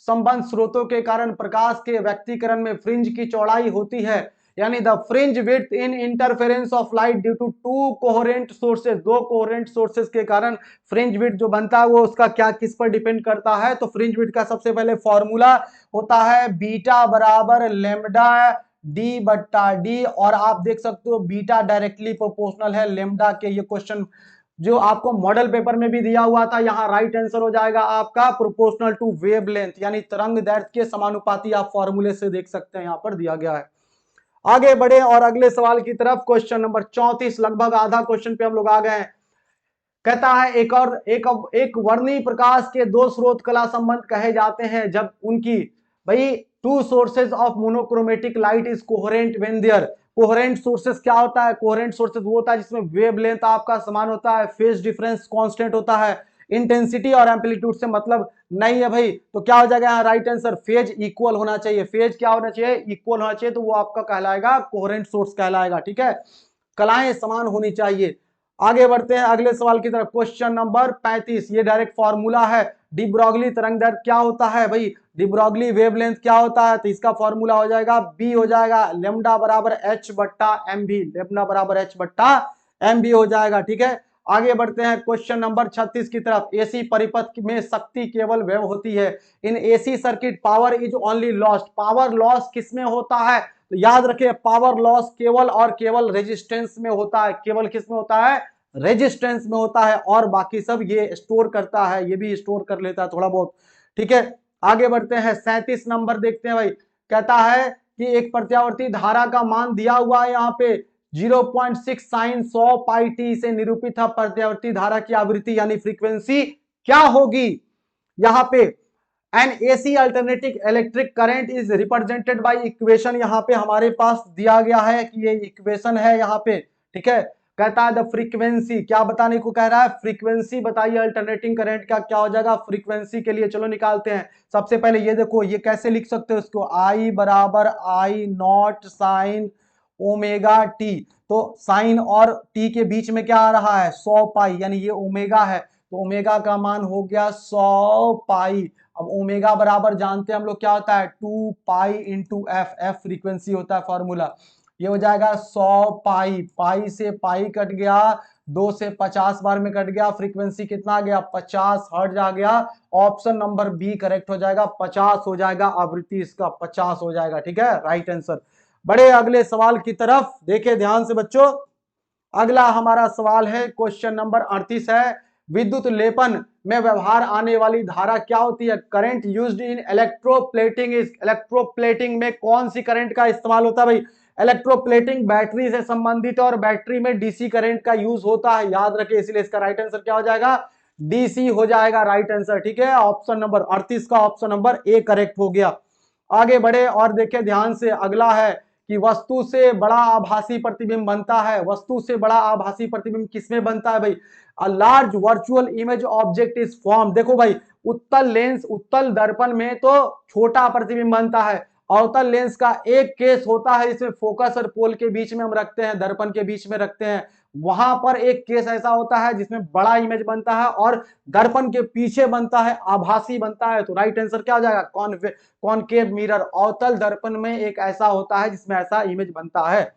संबंध स्रोतों के कारण प्रकाश के व्यक्तीकरण में फ्रिंज की चौड़ाई होती है, यानी the fringe width in interference of light due to two coherent sources, दो कोहेरेंट सोर्सेज के कारण फ्रिंज विड्थ जो बनता है वो उसका क्या किस पर डिपेंड करता है। तो फ्रिंज विड्थ का सबसे पहले फॉर्मूला होता है बीटा बराबर लेमडा डी बट्टा डी, और आप देख सकते हो बीटा डायरेक्टली प्रोपोर्शनल है लेमडा के। ये क्वेश्चन जो आपको मॉडल पेपर में भी दिया हुआ था, यहाँ राइट आंसर हो जाएगा आपका प्रोपोर्शनल टू वेवलेंथ, यानी तरंग दैर्घ्य के समानुपाती, आप फॉर्मूले से देख सकते हैं, यहाँ पर दिया गया है। आगे बढ़े और अगले सवाल की तरफ। क्वेश्चन नंबर 34, लगभग आधा क्वेश्चन पे हम लोग आ गए हैं। कहता है एक वर्णी प्रकाश के दो स्रोत कला संबंध कहे जाते हैं जब उनकी, भाई two sources of monochromatic light is coherent when there, coherent sources क्या होता है, कोहेरेंट सोर्सेज वो होता है जिसमें वेवलेंथ आपका समान होता है, फेज डिफरेंस कांस्टेंट होता है, इंटेंसिटी और एम्पलीट्यूड से मतलब नहीं है भाई। तो क्या हो जाएगा राइट आंसर, फेज इक्वल होना चाहिए, फेज क्या होना चाहिए, इक्वल होना चाहिए, तो वो आपका कहलाएगा कोहेरेंट सोर्स कहलाएगा। ठीक है, कलाएं समान होनी चाहिए। आगे बढ़ते हैं अगले सवाल की तरफ। क्वेश्चन नंबर 35, ये डायरेक्ट फॉर्मूला है, डी ब्रॉगली तरंग दैर्घ्य क्या होता है भाई, डी ब्रॉगली वेवलेंथ क्या होता है। तो इसका फॉर्मूला हो जाएगा बी हो जाएगा लेमडा बराबर एच बट्टा एम बी, लेमडा बराबर एच बट्टा एम बी हो जाएगा। ठीक है, आगे बढ़ते हैं क्वेश्चन नंबर 36 की तरफ। एसी परिपथ में शक्ति केवल व्यय होती है, in AC circuit power is only lost, power loss किसमें होता है। तो याद रखिए पावर लॉस केवल और केवल रेजिस्टेंस में होता है, केवल किस में होता है, रेजिस्टेंस में होता है, और बाकी सब ये स्टोर करता है, ये भी स्टोर कर लेता है थोड़ा बहुत। ठीक है, आगे बढ़ते हैं 37 नंबर देखते हैं भाई। कहता है कि एक प्रत्यावर्ती धारा का मान दिया हुआ है यहाँ पे 0.6 साइन 100 पाई टी से निरूपित है, प्रत्यावर्ती धारा की आवृत्ति यानी फ्रीक्वेंसी क्या होगी। यहाँ पे N AC alternating electric current is represented by equation, यहाँ पे हमारे पास दिया गया है कि ये इक्वेशन है यहाँ पे। ठीक है, कहता है द फ्रीक्वेंसी, क्या बताने को कह रहा है, फ्रीक्वेंसी बताइए अल्टरनेटिंग करंट का क्या हो जाएगा फ्रीक्वेंसी के लिए। चलो निकालते हैं। सबसे पहले ये देखो, ये कैसे लिख सकते हो इसको, I बराबर I not sine omega T. तो साइन और टी के बीच में क्या आ रहा है, 100 पाई, यानी ये ओमेगा है, तो ओमेगा का मान हो गया 100 पाई। अब ओमेगा बराबर जानते हैं हम लोग क्या होता है, 2 pi into F, F frequency होता है फॉर्मूला। ये हो जाएगा 100 पाई, पाई से पाई कट गया, 2 से 50 बार में कट गया, फ्रीक्वेंसी कितना आ गया 50 हर्ट्ज आ गया। ऑप्शन नंबर बी करेक्ट हो जाएगा, 50 हो जाएगा, आवृत्ति इसका 50 हो जाएगा, ठीक है, राइट आंसर। बड़े अगले सवाल की तरफ देखिए ध्यान से बच्चों। अगला हमारा सवाल है क्वेश्चन नंबर 38 है, विद्युत लेपन में व्यवहार आने वाली धारा क्या होती है, करंट यूज्ड इन इलेक्ट्रोप्लेटिंग। इस इलेक्ट्रोप्लेटिंग में कौन सी करंट का इस्तेमाल होता है भाई, इलेक्ट्रोप्लेटिंग बैटरी से संबंधित और बैटरी में डीसी करंट का यूज होता है, याद रखिए, इसलिए इसका राइट आंसर क्या हो जाएगा, डीसी हो जाएगा, राइट आंसर, ठीक है। ऑप्शन नंबर 38 का ऑप्शन नंबर ए करेक्ट हो गया। आगे बढ़े और देखें ध्यान से, अगला है कि वस्तु से बड़ा आभासी प्रतिबिंब बनता है, वस्तु से बड़ा आभासी प्रतिबिंब किसमें बनता है भाई, a large virtual image object is form. देखो भाई, उत्तल लेंस, उत्तल दर्पण में तो छोटा प्रतिबिंब बनता है, अवतल लेंस का एक केस होता है जिसमें फोकस और पोल के बीच में हम रखते हैं, दर्पण के बीच में रखते हैं, वहां पर एक केस ऐसा होता है जिसमें बड़ा इमेज बनता है और दर्पण के पीछे बनता है, आभासी बनता है। तो राइट आंसर क्या हो जाएगा, कॉनकेव मिरर, अवतल दर्पण में एक ऐसा होता है जिसमें ऐसा इमेज बनता है।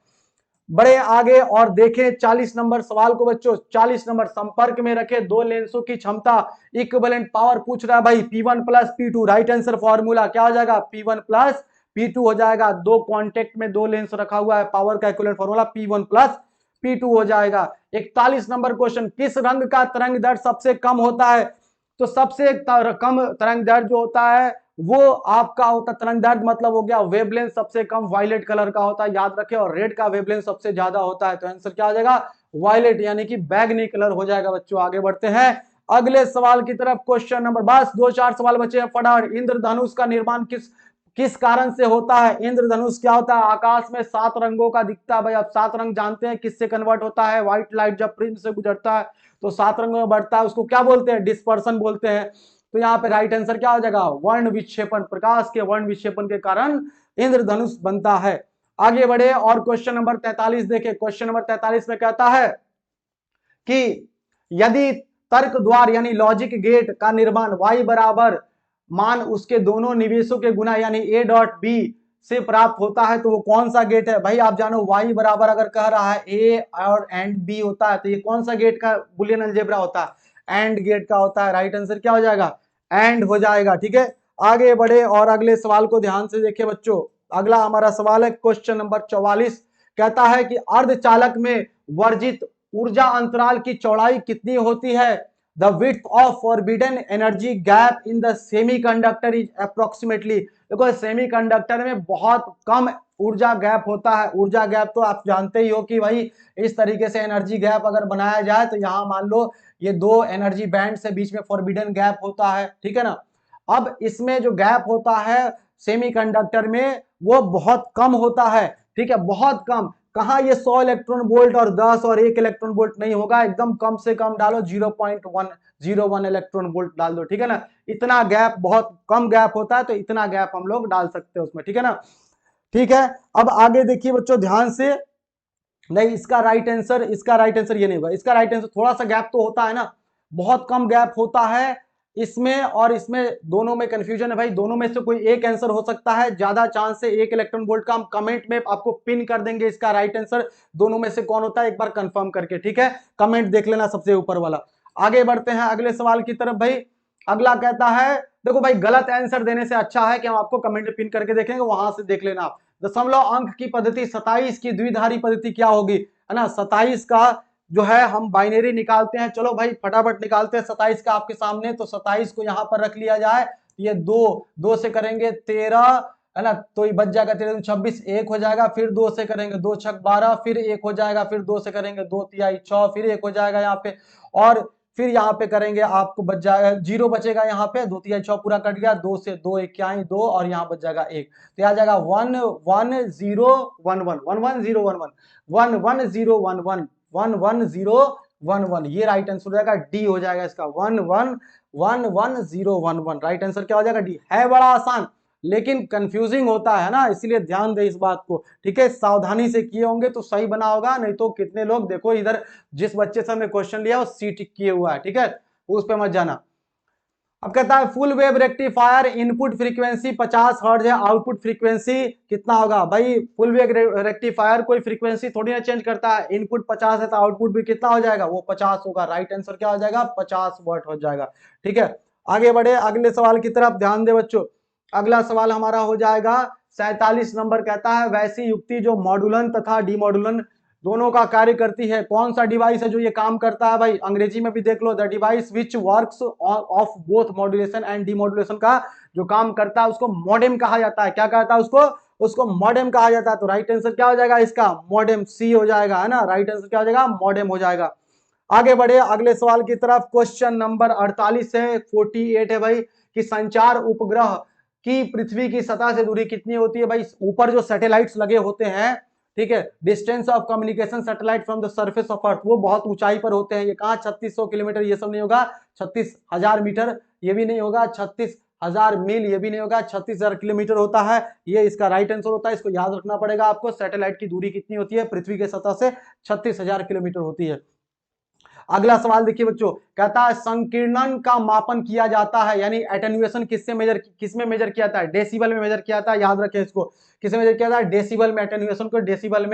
बड़े आगे और देखें 40 नंबर सवाल को बच्चों, 40 नंबर, संपर्क में रखे दो लेंसों की क्षमता इक्विवेलेंट पावर पूछ रहा है भाई, P1 plus P2, right answer formula क्या हो जाएगा, P1 प्लस P2 हो जाएगा। दो कॉन्टेक्ट में दो लेंस रखा हुआ है, पावर का equivalent formula P1 plus P2 हो जाएगा। 41 नंबर क्वेश्चन, किस रंग का तरंग दैर्ध्य सबसे कम होता है, तो सबसे कम तरंग दैर्ध्य जो होता है वो आपका होता है, तरंग दैर्ध्य मतलब हो गया वेवलेंथ सबसे कम वायलेट कलर का होता है, याद रखें, और रेड का वेवलेंथ सबसे ज्यादा होता है, तो आंसर क्या हो जाएगा वायलेट, यानी कि बैगनी कलर हो जाएगा। बच्चों आगे बढ़ते हैं अगले सवाल की तरफ, क्वेश्चन नंबर, बस 2-4 सवाल बचे हैं फटाफट। इंद्रधनुष का निर्माण किस किस कारण से होता है, इंद्रधनुष क्या होता है, आकाश में 7 रंगों का दिखता है भाई, आप 7 रंग जानते हैं किससे कन्वर्ट होता है, व्हाइट लाइट जब प्रिज्म से गुजरता है तो 7 रंगों में बढ़ता है, उसको क्या बोलते हैं, डिस्पर्सन बोलते हैं। तो यहाँ पे राइट आंसर क्या हो जाएगा, वर्ण विक्षेपण, प्रकाश के वर्ण विक्षेपण के कारण इंद्रधनुष बनता है। आगे बढ़े और क्वेश्चन नंबर 43 देखें, क्वेश्चन नंबर 43 में कहता है कि यदि तर्क द्वार यानी लॉजिक गेट का निर्माण y बराबर मान उसके दोनों निवेशों के गुना यानी a डॉट b से प्राप्त होता है, तो वो कौन सा गेट है भाई, आप जानो y बराबर अगर कह रहा है a और एंड b होता है, तो ये कौन सा गेट का बुलियन अलजेब्रा होता है, एंड गेट का होता है, राइट आंसर क्या हो जाएगा, एंड हो जाएगा, ठीक है। आगे बढ़े और अगले सवाल को ध्यान से देखिए बच्चों। अगला हमारा सवाल है क्वेश्चन नंबर 44, कहता है कि अर्धचालक में वर्जित ऊर्जा अंतराल की चौड़ाई कितनी होती है, the width of forbidden energy gap in the semiconductor is approximately. देखो सेमीकंडक्टर में बहुत कम ऊर्जा गैप होता है, ऊर्जा गैप तो आप जानते ही हो कि भाई इस तरीके से एनर्जी गैप अगर बनाया जाए तो यहाँ मान लो ये दो एनर्जी बैंड से बीच में फॉरबिडन गैप होता है, ठीक है ना। अब इसमें जो गैप होता है सेमीकंडक्टर में वो बहुत कम होता है, ठीक है, बहुत कम। कहा ये 100 इलेक्ट्रॉन वोल्ट और 10 और 1 इलेक्ट्रॉन वोल्ट नहीं होगा, एकदम कम से कम डालो 0.101 इलेक्ट्रॉन वोल्ट डाल दो, ठीक है ना। इतना गैप, बहुत कम गैप होता है, तो इतना गैप हम लोग डाल सकते हैं उसमें, ठीक है ना। ठीक है, अब आगे देखिए बच्चों ध्यान से, नहीं इसका राइट आंसर, इसका राइट आंसर ये नहीं होगा, इसका राइट आंसर थोड़ा सा गैप तो होता है ना, बहुत कम गैप होता है इसमें और इसमें, दोनों में कंफ्यूजन है भाई, दोनों में से कोई एक आंसर हो सकता है, ज्यादा चांस है 1 इलेक्ट्रॉन वोल्ट का। हम कमेंट में आपको पिन कर देंगे इसका राइट आंसर, दोनों में से कौन होता है एक बार कंफर्म करके, ठीक है, कमेंट देख लेना सबसे ऊपर वाला। आगे बढ़ते हैं अगले सवाल की तरफ भाई। अगला कहता है, देखो भाई गलत आंसर देने से अच्छा है कि हम आपको कमेंट में पिन करके देखेंगे, वहां से देख लेना आप। दशमलव अंक की पद्धति 27 की द्विधारी पद्धति क्या होगी, है ना, 27 का जो है हम बाइनरी निकालते हैं, चलो भाई फटाफट निकालते हैं 27 का आपके सामने। तो 27 को यहां पर रख लिया जाए, ये दो से करेंगे 13, है ना, तो ये बच जाएगा 13 26, 1 हो जाएगा, फिर 2 से करेंगे 2 छक 12, फिर 1 हो जाएगा, फिर 2 से करेंगे 2 तिहाई 6, फिर 1 हो जाएगा यहाँ पे, और फिर यहाँ पे करेंगे आपको बच जाएगा 0 बचेगा यहाँ पे, 2 तिहाई 6 पूरा कट गया, 2 से 2 इक्याई 2 और यहाँ बच जाएगा 1, तो आ जाएगा 1 1 0 1 1 1 1 0 1 1 1 1 0 1 1 11011, ये राइट आंसर हो जाएगा, डी हो जाएगा इसका 111011, राइट आंसर क्या हो जाएगा, डी। है बड़ा आसान लेकिन कंफ्यूजिंग होता है ना, इसलिए ध्यान दे इस बात को, ठीक है। सावधानी से किए होंगे तो सही बना होगा, नहीं तो कितने लोग देखो इधर जिस बच्चे से हमने क्वेश्चन लिया वो सी टिक किए हुआ है, ठीक है, उस पे मत जाना। अब कहता है full wave rectifier input frequency 50 hertz है, आउटपुट फ्रीक्वेंसी कितना होगा भाई। फुल वेव रेक्टिफायर कोई फ्रीक्वेंसी थोड़ी ना चेंज करता है, इनपुट 50 है तो आउटपुट भी कितना हो जाएगा, वो 50 होगा, राइट आंसर क्या हो जाएगा, 50 वाट हो जाएगा, ठीक है। आगे बढ़े अगले सवाल की तरफ, ध्यान दे बच्चों। अगला सवाल हमारा हो जाएगा 47 नंबर, कहता है वैसी युक्ति जो मॉड्यूलन तथा डीमॉड्यूलन दोनों का कार्य करती है, कौन सा डिवाइस है जो ये काम करता है भाई, अंग्रेजी में भी देख लो, the device which works of both modulation and demodulation का जो काम करता है उसको मॉडेम कहा जाता है, क्या कहता है उसको मॉडेम कहा जाता है। तो राइट आंसर क्या हो जाएगा इसका, मॉडेम, सी हो जाएगा, है ना, राइट आंसर क्या हो जाएगा, मॉडेम हो जाएगा। आगे बढ़े अगले सवाल की तरफ, क्वेश्चन नंबर 48 है, 48 है भाई, कि संचार उपग्रह की पृथ्वी की सतह से दूरी कितनी होती है भाई। ऊपर जो सैटेलाइट्स लगे होते हैं, ठीक है, distance of communication satellite from the surface of earth, वो बहुत ऊंचाई पर होते हैं, ये कहाँ 3600 किलोमीटर, ये सब नहीं होगा, 36,000 मीटर ये भी नहीं होगा, 36,000 मील ये भी नहीं होगा, 36,000 किलोमीटर होता है, ये इसका राइट आंसर होता है। इसको याद रखना पड़ेगा आपको, सैटेलाइट की दूरी कितनी होती है पृथ्वी के सतह से, 36,000 किलोमीटर होती है। अगला सवाल देखिए बच्चों, कहता है संकीर्णन का मापन किया जाता है, यानी एटेन्युएशन किसमें मेजर किया जाता है, डेसिबल में मेजर किया जाता है, याद रखें इसको, किसमें मेजर किया जाता है, डेसिबल में, एटेन्युएशन को डेसिबल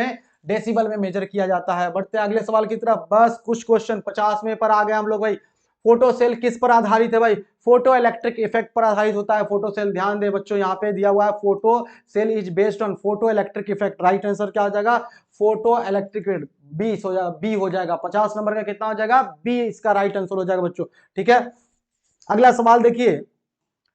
में मेजर किया जाता है। बढ़ते हैं अगले सवाल की तरफ, बस कुछ क्वेश्चन 50 में पर आ गए हम लोग भाई। फोटो सेल किस पर आधारित है भाई, फोटो इलेक्ट्रिक इफेक्ट पर आधारित होता है फोटो सेल। ध्यान दे बच्चों, यहाँ पे दिया हुआ है photo cell is based on photo electric effect, right answer क्या हो जाएगा, फोटो इलेक्ट्रिक, बी हो जाएगा। 50 नंबर का कितना हो जाएगा, बी इसका राइट आंसर हो जाएगा बच्चों, ठीक है। अगला सवाल देखिए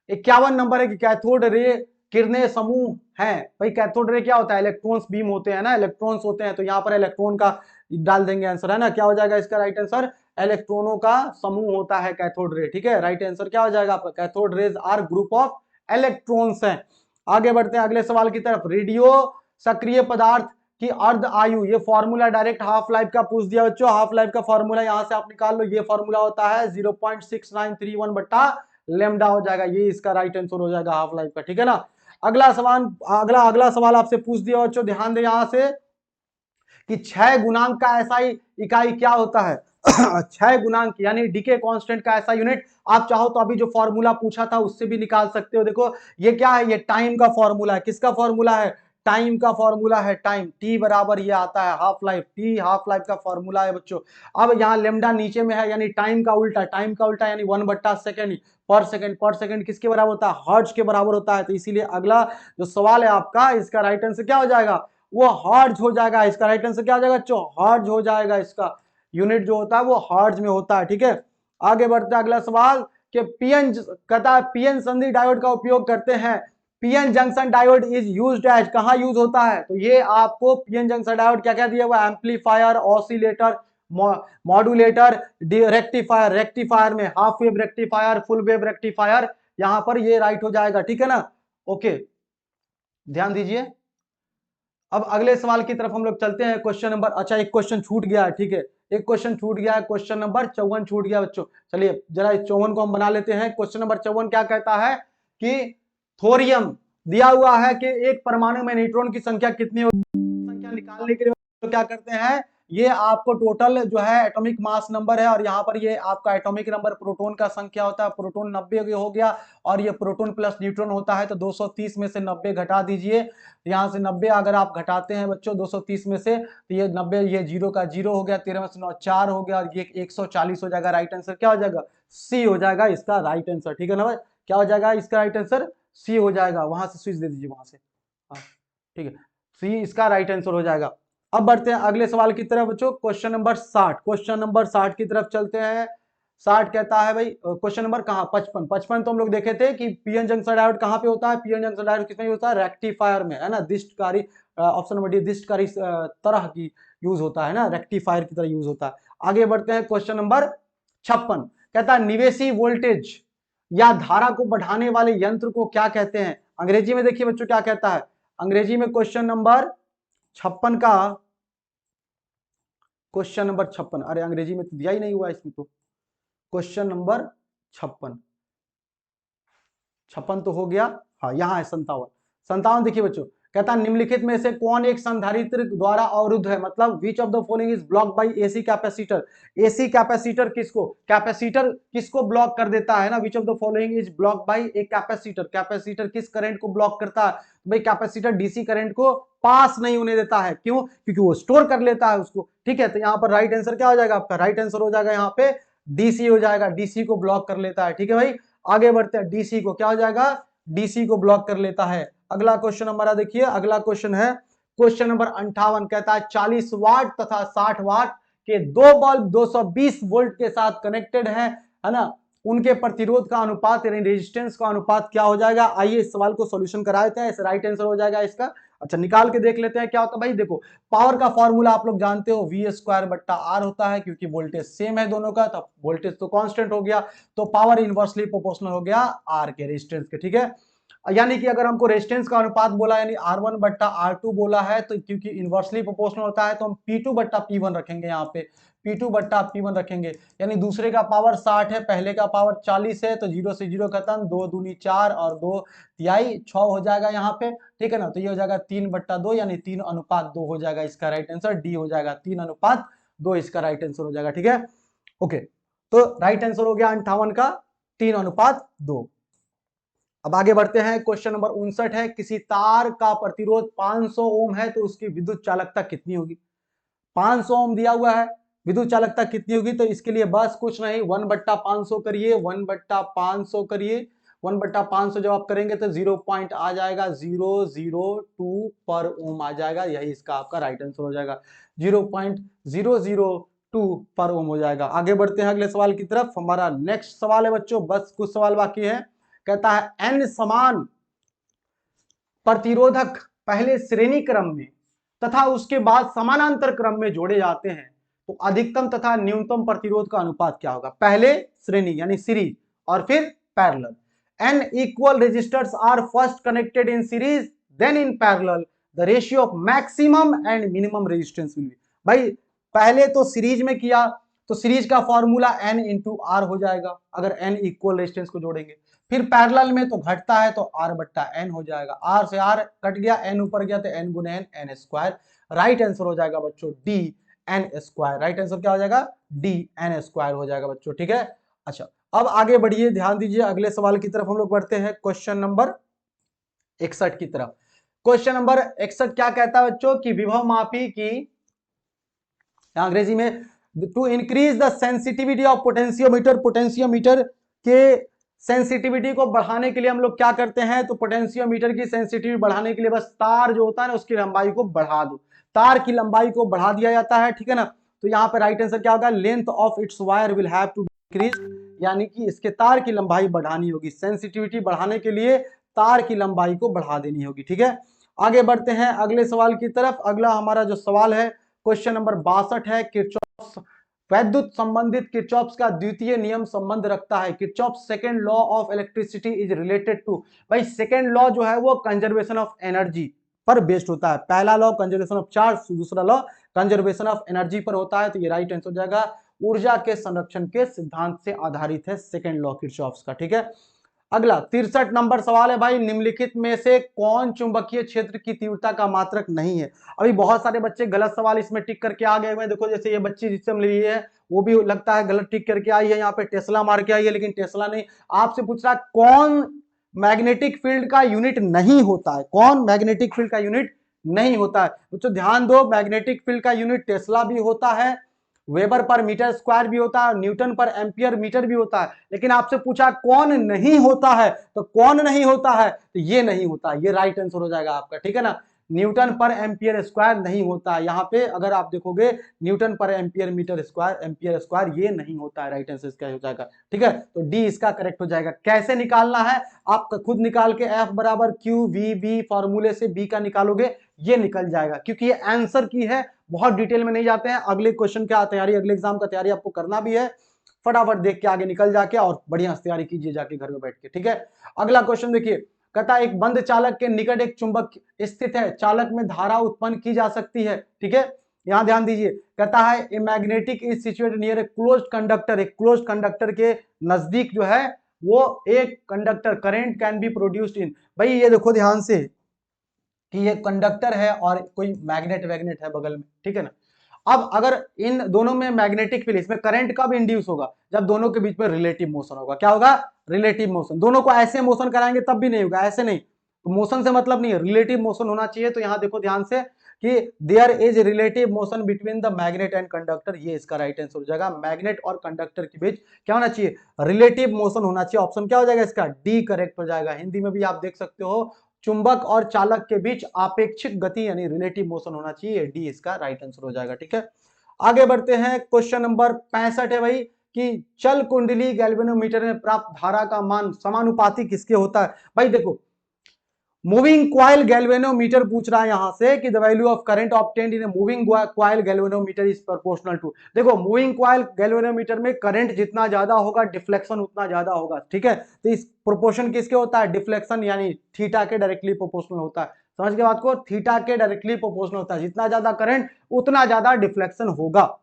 51 नंबर है कि कैथोड रे किरणें समूह है भाई। कैथोड रे क्या होता है, इलेक्ट्रॉन्स बीम होते हैं ना, इलेक्ट्रॉन्स होते हैं, तो यहाँ पर इलेक्ट्रॉन का डाल देंगे आंसर, है ना, क्या हो जाएगा इसका राइट आंसर, इलेक्ट्रॉनों का समूह होता है कैथोड रे, ठीक है, राइट आंसर क्या हो जाएगा आपका, cathode rays are group of electrons हैं। आगे बढ़ते हैं अगले सवाल की तरफ, रेडियो सक्रिय पदार्थ की अर्ध आयु, ये फॉर्मूला डायरेक्ट हाफ लाइफ का पूछ दिया बच्चों, हाफ लाइफ का फॉर्मूला यहां से आप निकाल लो, ये फॉर्मूला होता है 0.6931 बट्टा लेमडा हो जाएगा, ये इसका राइट आंसर हो जाएगा हाफ लाइफ का, ठीक है ना। अगला सवाल, अगला सवाल आपसे पूछ दिया बच्चों, ध्यान दे यहां से कि क्षय गुणांक का ऐसा इकाई क्या होता है क्षय गुणांक यानी डीके कांस्टेंट का ऐसा यूनिट, आप चाहो तो अभी जो फॉर्मूला पूछा था उससे भी निकाल सकते हो। देखो ये क्या है, ये टाइम का फॉर्मूला है, किसका फॉर्मूला है, टाइम का फॉर्मूला है, टाइम, टी बराबर ये आता है half life, T half life का फॉर्मूला है बच्चों। अब यहाँ लेमडा नीचे में है, यानी टाइम का उल्टा यानी 1/सेकेंड पर सेकेंड किसके बराबर होता है, हर्ट्ज के बराबर होता है। तो इसीलिए अगला जो सवाल है आपका, इसका राइट आंसर क्या हो जाएगा, वो हर्ट्ज हो जाएगा, इसका राइट आंसर क्या हो जाएगा बच्चों, हर्ट्ज हो जाएगा, इसका यूनिट जो होता है वो हर्ट्ज में होता है, ठीक है। आगे बढ़ते हैं अगला सवाल कि पीएन कहता है पीएन संधि डायोड का उपयोग करते हैं, PN junction diode is used as, कहां यूज होता है, तो ये आपको पीएन जंक्शन डायोड क्या क्या दिया हुआ, एम्पलीफायर, ऑसिलेटर, मॉड्यूलेटर, रेक्टिफायर में half wave rectifier, full wave rectifier, यहां पर ये राइट हो जाएगा, ठीक है ना, ओके, ध्यान दीजिए। अब अगले सवाल की तरफ हम लोग चलते हैं, क्वेश्चन नंबर, अच्छा एक क्वेश्चन छूट गया है, ठीक है, एक क्वेश्चन छूट गया है, क्वेश्चन नंबर 54 छूट गया बच्चों। चलिए जरा 54 को हम बना लेते हैं। क्वेश्चन नंबर 54 क्या कहता है कि थोरियम दिया हुआ है कि एक परमाणु में न्यूट्रॉन की संख्या कितनी होगी, संख्या निकालने के लिए तो क्या करते हैं, ये आपको टोटल जो है एटॉमिक मास नंबर है, और यहाँ पर ये आपका एटॉमिक नंबर प्रोटॉन का संख्या होता है, प्रोटॉन 90 हो गया, और ये प्रोटॉन प्लस न्यूट्रॉन होता है, तो 230 में से 90 घटा दीजिए, यहाँ से 90 अगर आप घटाते हैं बच्चों 230 में से, तो ये 90, ये 0 का 0 हो गया, 13 में से 9 4 हो गया, और ये 140 हो जाएगा, राइट आंसर क्या हो जाएगा, सी हो जाएगा इसका राइट आंसर, ठीक है ना भाई, क्या हो जाएगा इसका राइट आंसर, सी हो जाएगा, वहां से स्विच दे दीजिए वहां से, हाँ ठीक है, सी इसका राइट आंसर हो जाएगा। अब बढ़ते हैं अगले सवाल की तरफ बच्चों, क्वेश्चन नंबर 60, क्वेश्चन नंबर 60 की तरफ चलते हैं। 60 कहता है भाई, क्वेश्चन नंबर कहाँ, 55 तो हम लोग देखे थे कि पीएन जंक्शन डायोड कहाँ पे होता है, पीएन जंक्शन डायोड किसमें होता है, रेक्टिफायर में, है ना, दिष्टकारी, ऑप्शन नंबर डी, दिष्टकारी तरह की यूज होता है ना, रेक्टिफायर की तरह यूज होता है। आगे बढ़ते हैं क्वेश्चन नंबर 56, कहता है निवेशी वोल्टेज या धारा को बढ़ाने वाले यंत्र को क्या कहते हैं, अंग्रेजी में देखिए बच्चों क्या कहता है, अंग्रेजी में क्वेश्चन नंबर 56 का क्वेश्चन नंबर 56, अरे अंग्रेजी में तो दिया ही नहीं हुआ इसमें तो। क्वेश्चन नंबर 56, 56 तो हो गया, हाँ यहाँ है 57। 57 देखिए बच्चों, कहता है निम्नलिखित में से कौन एक संधारित्र द्वारा अवरुद्ध है, मतलब which of the following is block bye AC capacitor. AC capacitor किसको ब्लॉक कर देता है ना, which of the following is block bye a capacitor. Capacitor किस करंट को ब्लॉक करता है, भाई कैपेसिटर डीसी करंट को पास नहीं होने देता है, क्यों, क्योंकि वो स्टोर कर लेता है उसको, ठीक है। तो यहाँ पर राइट आंसर क्या हो जाएगा आपका, राइट आंसर हो जाएगा यहाँ पे डीसी हो जाएगा, डीसी को ब्लॉक कर लेता है, ठीक है भाई। आगे बढ़ते हैं, डीसी को क्या हो जाएगा, डीसी को ब्लॉक कर लेता है। अगला क्वेश्चन हमारा देखिए, अगला क्वेश्चन है क्वेश्चन नंबर 58, कहता है 40 वाट तथा 60 वाट के दो बल्ब 220 वोल्ट के साथ कनेक्टेड है ना, उनके प्रतिरोध का अनुपात यानी रेजिस्टेंस का अनुपात क्या हो जाएगा। आइए इस सवाल को सॉल्यूशन करा देते हैं, राइट आंसर हो जाएगा इसका। अच्छा निकाल के देख लेते हैं क्या होता है भाई। देखो पावर का फॉर्मूला आप लोग जानते हो, वी स्क्वायर बट्टा आर होता है, क्योंकि वोल्टेज सेम है दोनों का, तब वोल्टेज तो कांस्टेंट हो गया, तो पावर इनवर्सली प्रोपोर्शनल हो गया आर के रेजिस्टेंस के, ठीक है। यानी कि अगर हमको रेजिस्टेंस का अनुपात बोला यानी R1 बट्टा R2 बोला है, तो क्योंकि इनवर्सली प्रोपोर्शनल होता है तो हम P2 बट्टा P1 रखेंगे, यहाँ पे P2 बट्टा P1 रखेंगे। यानी दूसरे का पावर 60 है, पहले का पावर 40 है, तो 0 से 0 खत्म, 2 दूनी 4 और 2 तिहाई 6 हो जाएगा यहाँ पे, ठीक है ना। तो ये हो जाएगा 3 बट्टा 2 यानी 3 अनुपात 2 हो जाएगा, इसका राइट आंसर डी हो जाएगा, 3 अनुपात 2 इसका राइट आंसर हो जाएगा, ठीक है। ओके, तो राइट आंसर हो गया 58 का 3 अनुपात 2। अब आगे बढ़ते हैं, क्वेश्चन नंबर 59 है, किसी तार का प्रतिरोध 500 ओम है तो उसकी विद्युत चालकता कितनी होगी। 500 ओम दिया हुआ है, विद्युत चालकता कितनी होगी, तो इसके लिए बस कुछ नहीं 1 बट्टा 500 करिए, 1 बट्टा 500 करिए, 1 बट्टा 500 जब आप करेंगे तो 0 पॉइंट आ जाएगा, 002 पर ओम आ जाएगा, यही इसका आपका राइट आंसर हो जाएगा, 0.002 पर ओम हो जाएगा। आगे बढ़ते हैं अगले सवाल की तरफ, हमारा नेक्स्ट सवाल है बच्चों, बस कुछ सवाल बाकी है। कहता है n समान प्रतिरोधक पहले श्रेणी क्रम में तथा उसके बाद समानांतर क्रम में जोड़े जाते हैं तो अधिकतम तथा न्यूनतम प्रतिरोध का अनुपात क्या होगा। पहले श्रेणी यानी सीरीज और फिर parallel, n equal resistors are first connected in series then in parallel, the ratio of maximum and minimum resistance will be. भाई पहले तो सीरीज में किया तो सीरीज का फॉर्मूला n इंटू आर हो जाएगा, अगर n इक्वल रेजिस्टेंस को जोड़ेंगे। फिर पैरेलल में तो घटता है तो r बट्टा n हो जाएगा, r से r कट गया, n ऊपर गया तो n गुने n, n square. Right answer हो जाएगा बच्चों d n square, right answer क्या हो जाएगा d n स्क्वायर हो जाएगा बच्चों, ठीक है। अच्छा अब आगे बढ़िए, ध्यान दीजिए अगले सवाल की तरफ हम लोग बढ़ते हैं, क्वेश्चन नंबर 61 की तरफ। क्वेश्चन नंबर 61 क्या कहता है बच्चों कि विभव मापी की, अंग्रेजी में, to increase the sensitivity of potentiometer, potentiometer के सेंसिटिविटी को बढ़ाने के लिए हम लोग क्या करते हैं, तो पोटेंशियोमीटर की सेंसिटिविटी बढ़ाने के लिए बस तार जो होता है ना उसकी लंबाई को बढ़ा दो, तार की लंबाई को बढ़ा दिया जाता है, ठीक है ना। तो यहाँ पे राइट आंसर क्या होगा, length of its wire will have to increase, यानी कि इसके तार की लंबाई बढ़ानी होगी, सेंसिटिविटी बढ़ाने के लिए तार की लंबाई को बढ़ा देनी होगी, ठीक है। आगे बढ़ते हैं अगले सवाल की तरफ। अगला हमारा जो सवाल है क्वेश्चन नंबर 62 है, किरचॉफ वैद्युत संबंधित किरचॉफ का द्वितीय नियम संबंध रखता है, Kirchhoff second law of electricity is related to. भाई सेकंड लॉ जो है वो कंजर्वेशन ऑफ एनर्जी पर बेस्ड होता है, पहला लॉ कंजर्वेशन ऑफ चार्ज, दूसरा लॉ कंजर्वेशन ऑफ एनर्जी पर होता है, तो ये राइट आंसर हो जाएगा, ऊर्जा के संरक्षण के सिद्धांत से आधारित है सेकंड लॉ किरचॉफ का, ठीक है। अगला 63 नंबर सवाल है भाई, निम्नलिखित में से कौन चुंबकीय क्षेत्र की तीव्रता का मात्रक नहीं है। अभी बहुत सारे बच्चे गलत सवाल इसमें टिक करके आ गए हुए, देखो जैसे ये बच्ची जिससे हम लिए है वो भी लगता है गलत टिक करके आई है, यहाँ पे टेस्ला मार के आई है, लेकिन टेस्ला नहीं। आपसे पूछ रहा है कौन मैग्नेटिक फील्ड का यूनिट नहीं होता है, कौन मैग्नेटिक फील्ड का यूनिट नहीं होता है। बच्चों ध्यान दो, मैग्नेटिक फील्ड का यूनिट टेस्ला भी होता है, वेबर पर मीटर स्क्वायर भी होता है, न्यूटन पर एम्पियर मीटर भी होता है, लेकिन आपसे पूछा कौन नहीं होता है, तो कौन नहीं होता है, तो ये नहीं होता, ये राइट आंसर हो जाएगा आपका, ठीक है ना। न्यूटन पर एम्पियर स्क्वायर नहीं होता है, यहाँ पे अगर आप देखोगे न्यूटन पर ampere metre square ampere square ये नहीं होता है, राइट आंसर इसका हो जाएगा, ठीक है। तो डी इसका करेक्ट हो जाएगा। कैसे निकालना है, आप खुद निकाल के F बराबर क्यू वी बी फॉर्मूले से बी का निकालोगे, ये निकल जाएगा, क्योंकि ये आंसर की है, बहुत डिटेल में नहीं जाते हैं। अगले क्वेश्चन का तैयारी, अगले एग्जाम का तैयारी आपको करना भी है, फटाफट देख के आगे निकल जाके और बढ़िया तैयारी कीजिए जाके घर में बैठ के, ठीक है। अगला क्वेश्चन देखिए, कहता है एक बंद चालक के निकट एक चुंबक स्थित है, चालक में धारा उत्पन्न की जा सकती है, ठीक है। यहां ध्यान दीजिए, कहता है a magnetic is situated near a closed conductor, एक क्लोज्ड कंडक्टर के नजदीक जो है वो एक conductor current can be produced in. भाई ये देखो ध्यान से कि ये कंडक्टर है और कोई मैग्नेट वैग्नेट है बगल में, ठीक है ना। अब अगर इन दोनों में मैग्नेटिक फील्ड, इसमें करंट कब इंड्यूस होगा, जब दोनों के बीच में रिलेटिव मोशन होगा। क्या होगा, रिलेटिव मोशन। दोनों को ऐसे मोशन कराएंगे तब भी नहीं होगा, ऐसे नहीं, तो मोशन से मतलब नहीं है, रिलेटिव मोशन होना चाहिए। तो यहां देखो ध्यान से कि there is relative motion between the magnet and conductor, ये इसका राइट आंसर हो जाएगा। मैग्नेट और कंडक्टर के बीच क्या होना चाहिए, रिलेटिव मोशन होना चाहिए। ऑप्शन क्या हो जाएगा इसका, डी करेक्ट हो जाएगा। हिंदी में भी आप देख सकते हो, चुंबक और चालक के बीच आपेक्षिक गति यानी रिलेटिव मोशन होना चाहिए, डी इसका राइट आंसर हो जाएगा। ठीक है, आगे बढ़ते हैं। क्वेश्चन नंबर 65 है भाई कि चल कुंडली गैल्वेनोमीटर में प्राप्त धारा का मान समानुपाती किसके होता है। भाई देखो, मूविंग क्वाइल गैल्वेनोमीटर पूछ रहा है यहां से कि the value of current obtained in moving coil galvanometer is proportional to. देखो, मूविंग क्वाइल गैल्वेनोमीटर में करंट जितना ज्यादा होगा डिफ्लेक्शन उतना ज्यादा होगा, ठीक है। तो इस प्रोपोर्शन किसके होता है, डिफ्लेक्शन यानी थीटा के डायरेक्टली प्रोपोर्शनल होता है। समझ के बात को, थीटा के डायरेक्टली प्रोपोर्शनल होता है, जितना ज्यादा करंट उतना ज्यादा डिफ्लेक्शन होगा।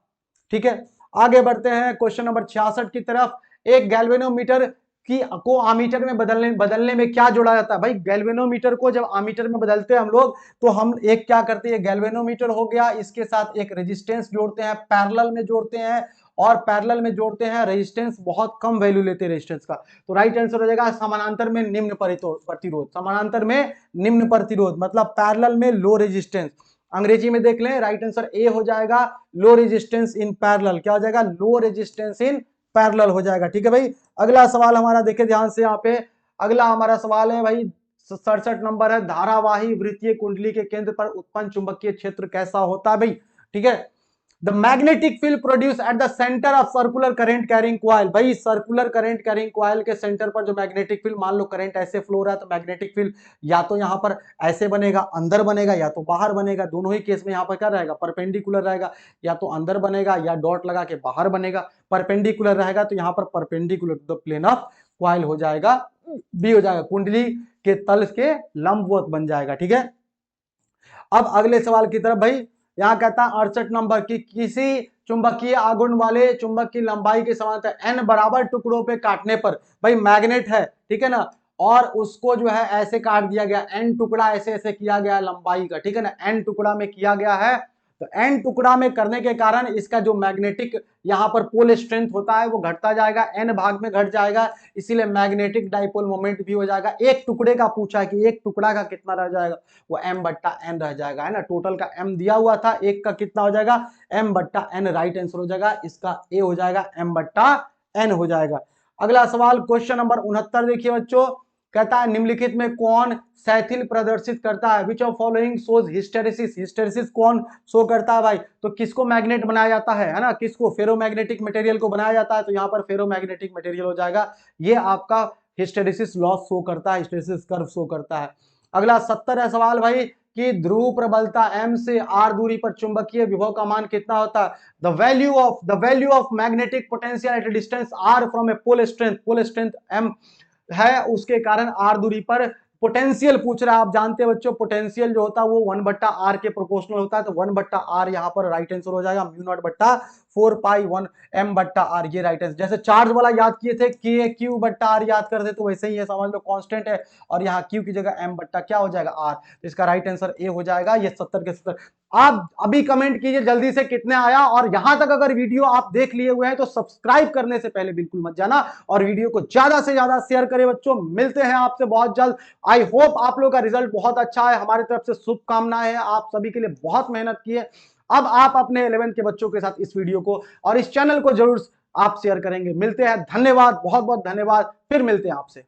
ठीक है, आगे बढ़ते हैं क्वेश्चन नंबर 66 की तरफ। एक गैल्वेनोमीटर को आमीटर में बदलने में क्या जोड़ा जाता है। भाई गैल्वेनोमीटर को जब आमीटर में बदलते हैं हम लोग, तो हम एक क्या करते हैं, गैल्वेनोमीटर हो गया, इसके साथ एक रेजिस्टेंस जोड़ते हैं, पैरेलल में जोड़ते हैं, और पैरेलल में जोड़ते हैं रेजिस्टेंस, बहुत कम वैल्यू लेते हैं रेजिस्टेंस का। तो राइट आंसर हो जाएगा समानांतर में निम्न प्रतिरोध, समानांतर में निम्न प्रतिरोध मतलब पैरेलल में लो रेजिस्टेंस। अंग्रेजी में देख लें, राइट आंसर ए हो जाएगा, लो रेजिस्टेंस इन पैरेलल। क्या हो जाएगा, लो रेजिस्टेंस इन पैरेलल हो जाएगा। ठीक है भाई, अगला सवाल हमारा देखे ध्यान से यहाँ पे। अगला हमारा सवाल है भाई 67 नंबर है, धारावाही वृत्तीय कुंडली के केंद्र पर उत्पन्न चुंबकीय क्षेत्र कैसा होता है भाई। ठीक है, the magnetic field produce at the centre of circular current carrying coil. भाई सर्कुलर करंट कैरिंग कॉइल के सेंटर पर जो मैग्नेटिक फील्ड, मान लो करंट ऐसे फ्लो रहा है तो मैग्नेटिक फील्ड या तो यहाँ पर ऐसे बनेगा, अंदर बनेगा, या तो बाहर बनेगा। दोनों ही केस में यहाँ पर क्या रहेगा, परपेंडिकुलर रहेगा, या तो अंदर बनेगा या डॉट लगा के बाहर बनेगा। परपेंडिकुलर रहेगा तो यहाँ पर perpendicular to the plane of coil हो जाएगा, बी हो जाएगा, कुंडली के तल के लंबवत बन जाएगा। ठीक है, अब अगले सवाल की तरफ भाई। यहां कहता है 68 नंबर की किसी चुंबकीय आघूर्ण वाले चुंबक की लंबाई के समांतर n बराबर टुकड़ों पे काटने पर, भाई मैग्नेट है, ठीक है ना, और उसको जो है ऐसे काट दिया गया, n टुकड़ा ऐसे ऐसे किया गया लंबाई का, ठीक है ना, n टुकड़ा में किया गया है। तो n टुकड़ा में करने के कारण इसका जो मैग्नेटिक यहाँ पर पोल स्ट्रेंथ होता है वो घटता जाएगा, n भाग में घट जाएगा, इसीलिए मैग्नेटिक डाइपोल मोमेंट भी हो जाएगा। एक टुकड़े का पूछा है कि एक टुकड़ा का कितना रह जाएगा, वो m/n रह जाएगा, है ना। टोटल का m दिया हुआ था, एक का कितना हो जाएगा, m/n राइट आंसर हो जाएगा, इसका ए हो जाएगा, m/n हो जाएगा। अगला सवाल क्वेश्चन नंबर 69 देखिए बच्चों, कहता है निम्नलिखित में कौन शैथिल प्रदर्शित करता है, which of following shows hysteresis. Hysteresis कौन शो करता है भाई, तो किसको मैग्नेट बनाया जाता है ना, किसको, फेरोमैग्नेटिक मटेरियल को बनाया जाता है, तो यहाँ पर फेरोमैग्नेटिक मटेरियल हो जाएगा। ये आपका हिस्टेरेसिस लॉस शो करता है, हिस्टेरेसिस कर्व शो करता है। अगला 70 है सवाल भाई कि ध्रुव प्रबलता m से r दूरी पर चुंबकीय विभव का मान कितना होता है। The value of magnetic potential at distance r from a pole strength m है, उसके कारण r दूरी पर पोटेंशियल पूछ रहा है। आप जानते हैं बच्चों, पोटेंशियल जो होता है वो 1/r के प्रोपोर्शनल होता है, तो 1/r यहाँ पर राइट आंसर हो जाएगा, μ0/4π1m/r, ये राइट आंसर। जैसे चार्ज वाला याद किए थे Q/r याद करते, तो वैसे ही है, समझ लो कांस्टेंट है, और यहाँ Q की जगह m बट्टा क्या हो जाएगा, r, तो इसका राइट आंसर ए हो जाएगा। ये 70 के 70। आप अभी कमेंट कीजिए जल्दी से कितने आया, और यहां तक अगर वीडियो आप देख लिए हुए हैं तो सब्सक्राइब करने से पहले बिल्कुल मत जाना, और वीडियो को ज्यादा से ज्यादा शेयर करें बच्चों। मिलते हैं आपसे बहुत जल्द। आई होप आप लोग का रिजल्ट बहुत अच्छा है, हमारी तरफ से शुभकामनाएं हैं, आप सभी के लिए बहुत मेहनत की है। अब आप अपने 11th के बच्चों के साथ इस वीडियो को और इस चैनल को जरूर आप शेयर करेंगे। मिलते हैं, धन्यवाद, बहुत बहुत धन्यवाद, फिर मिलते हैं आपसे।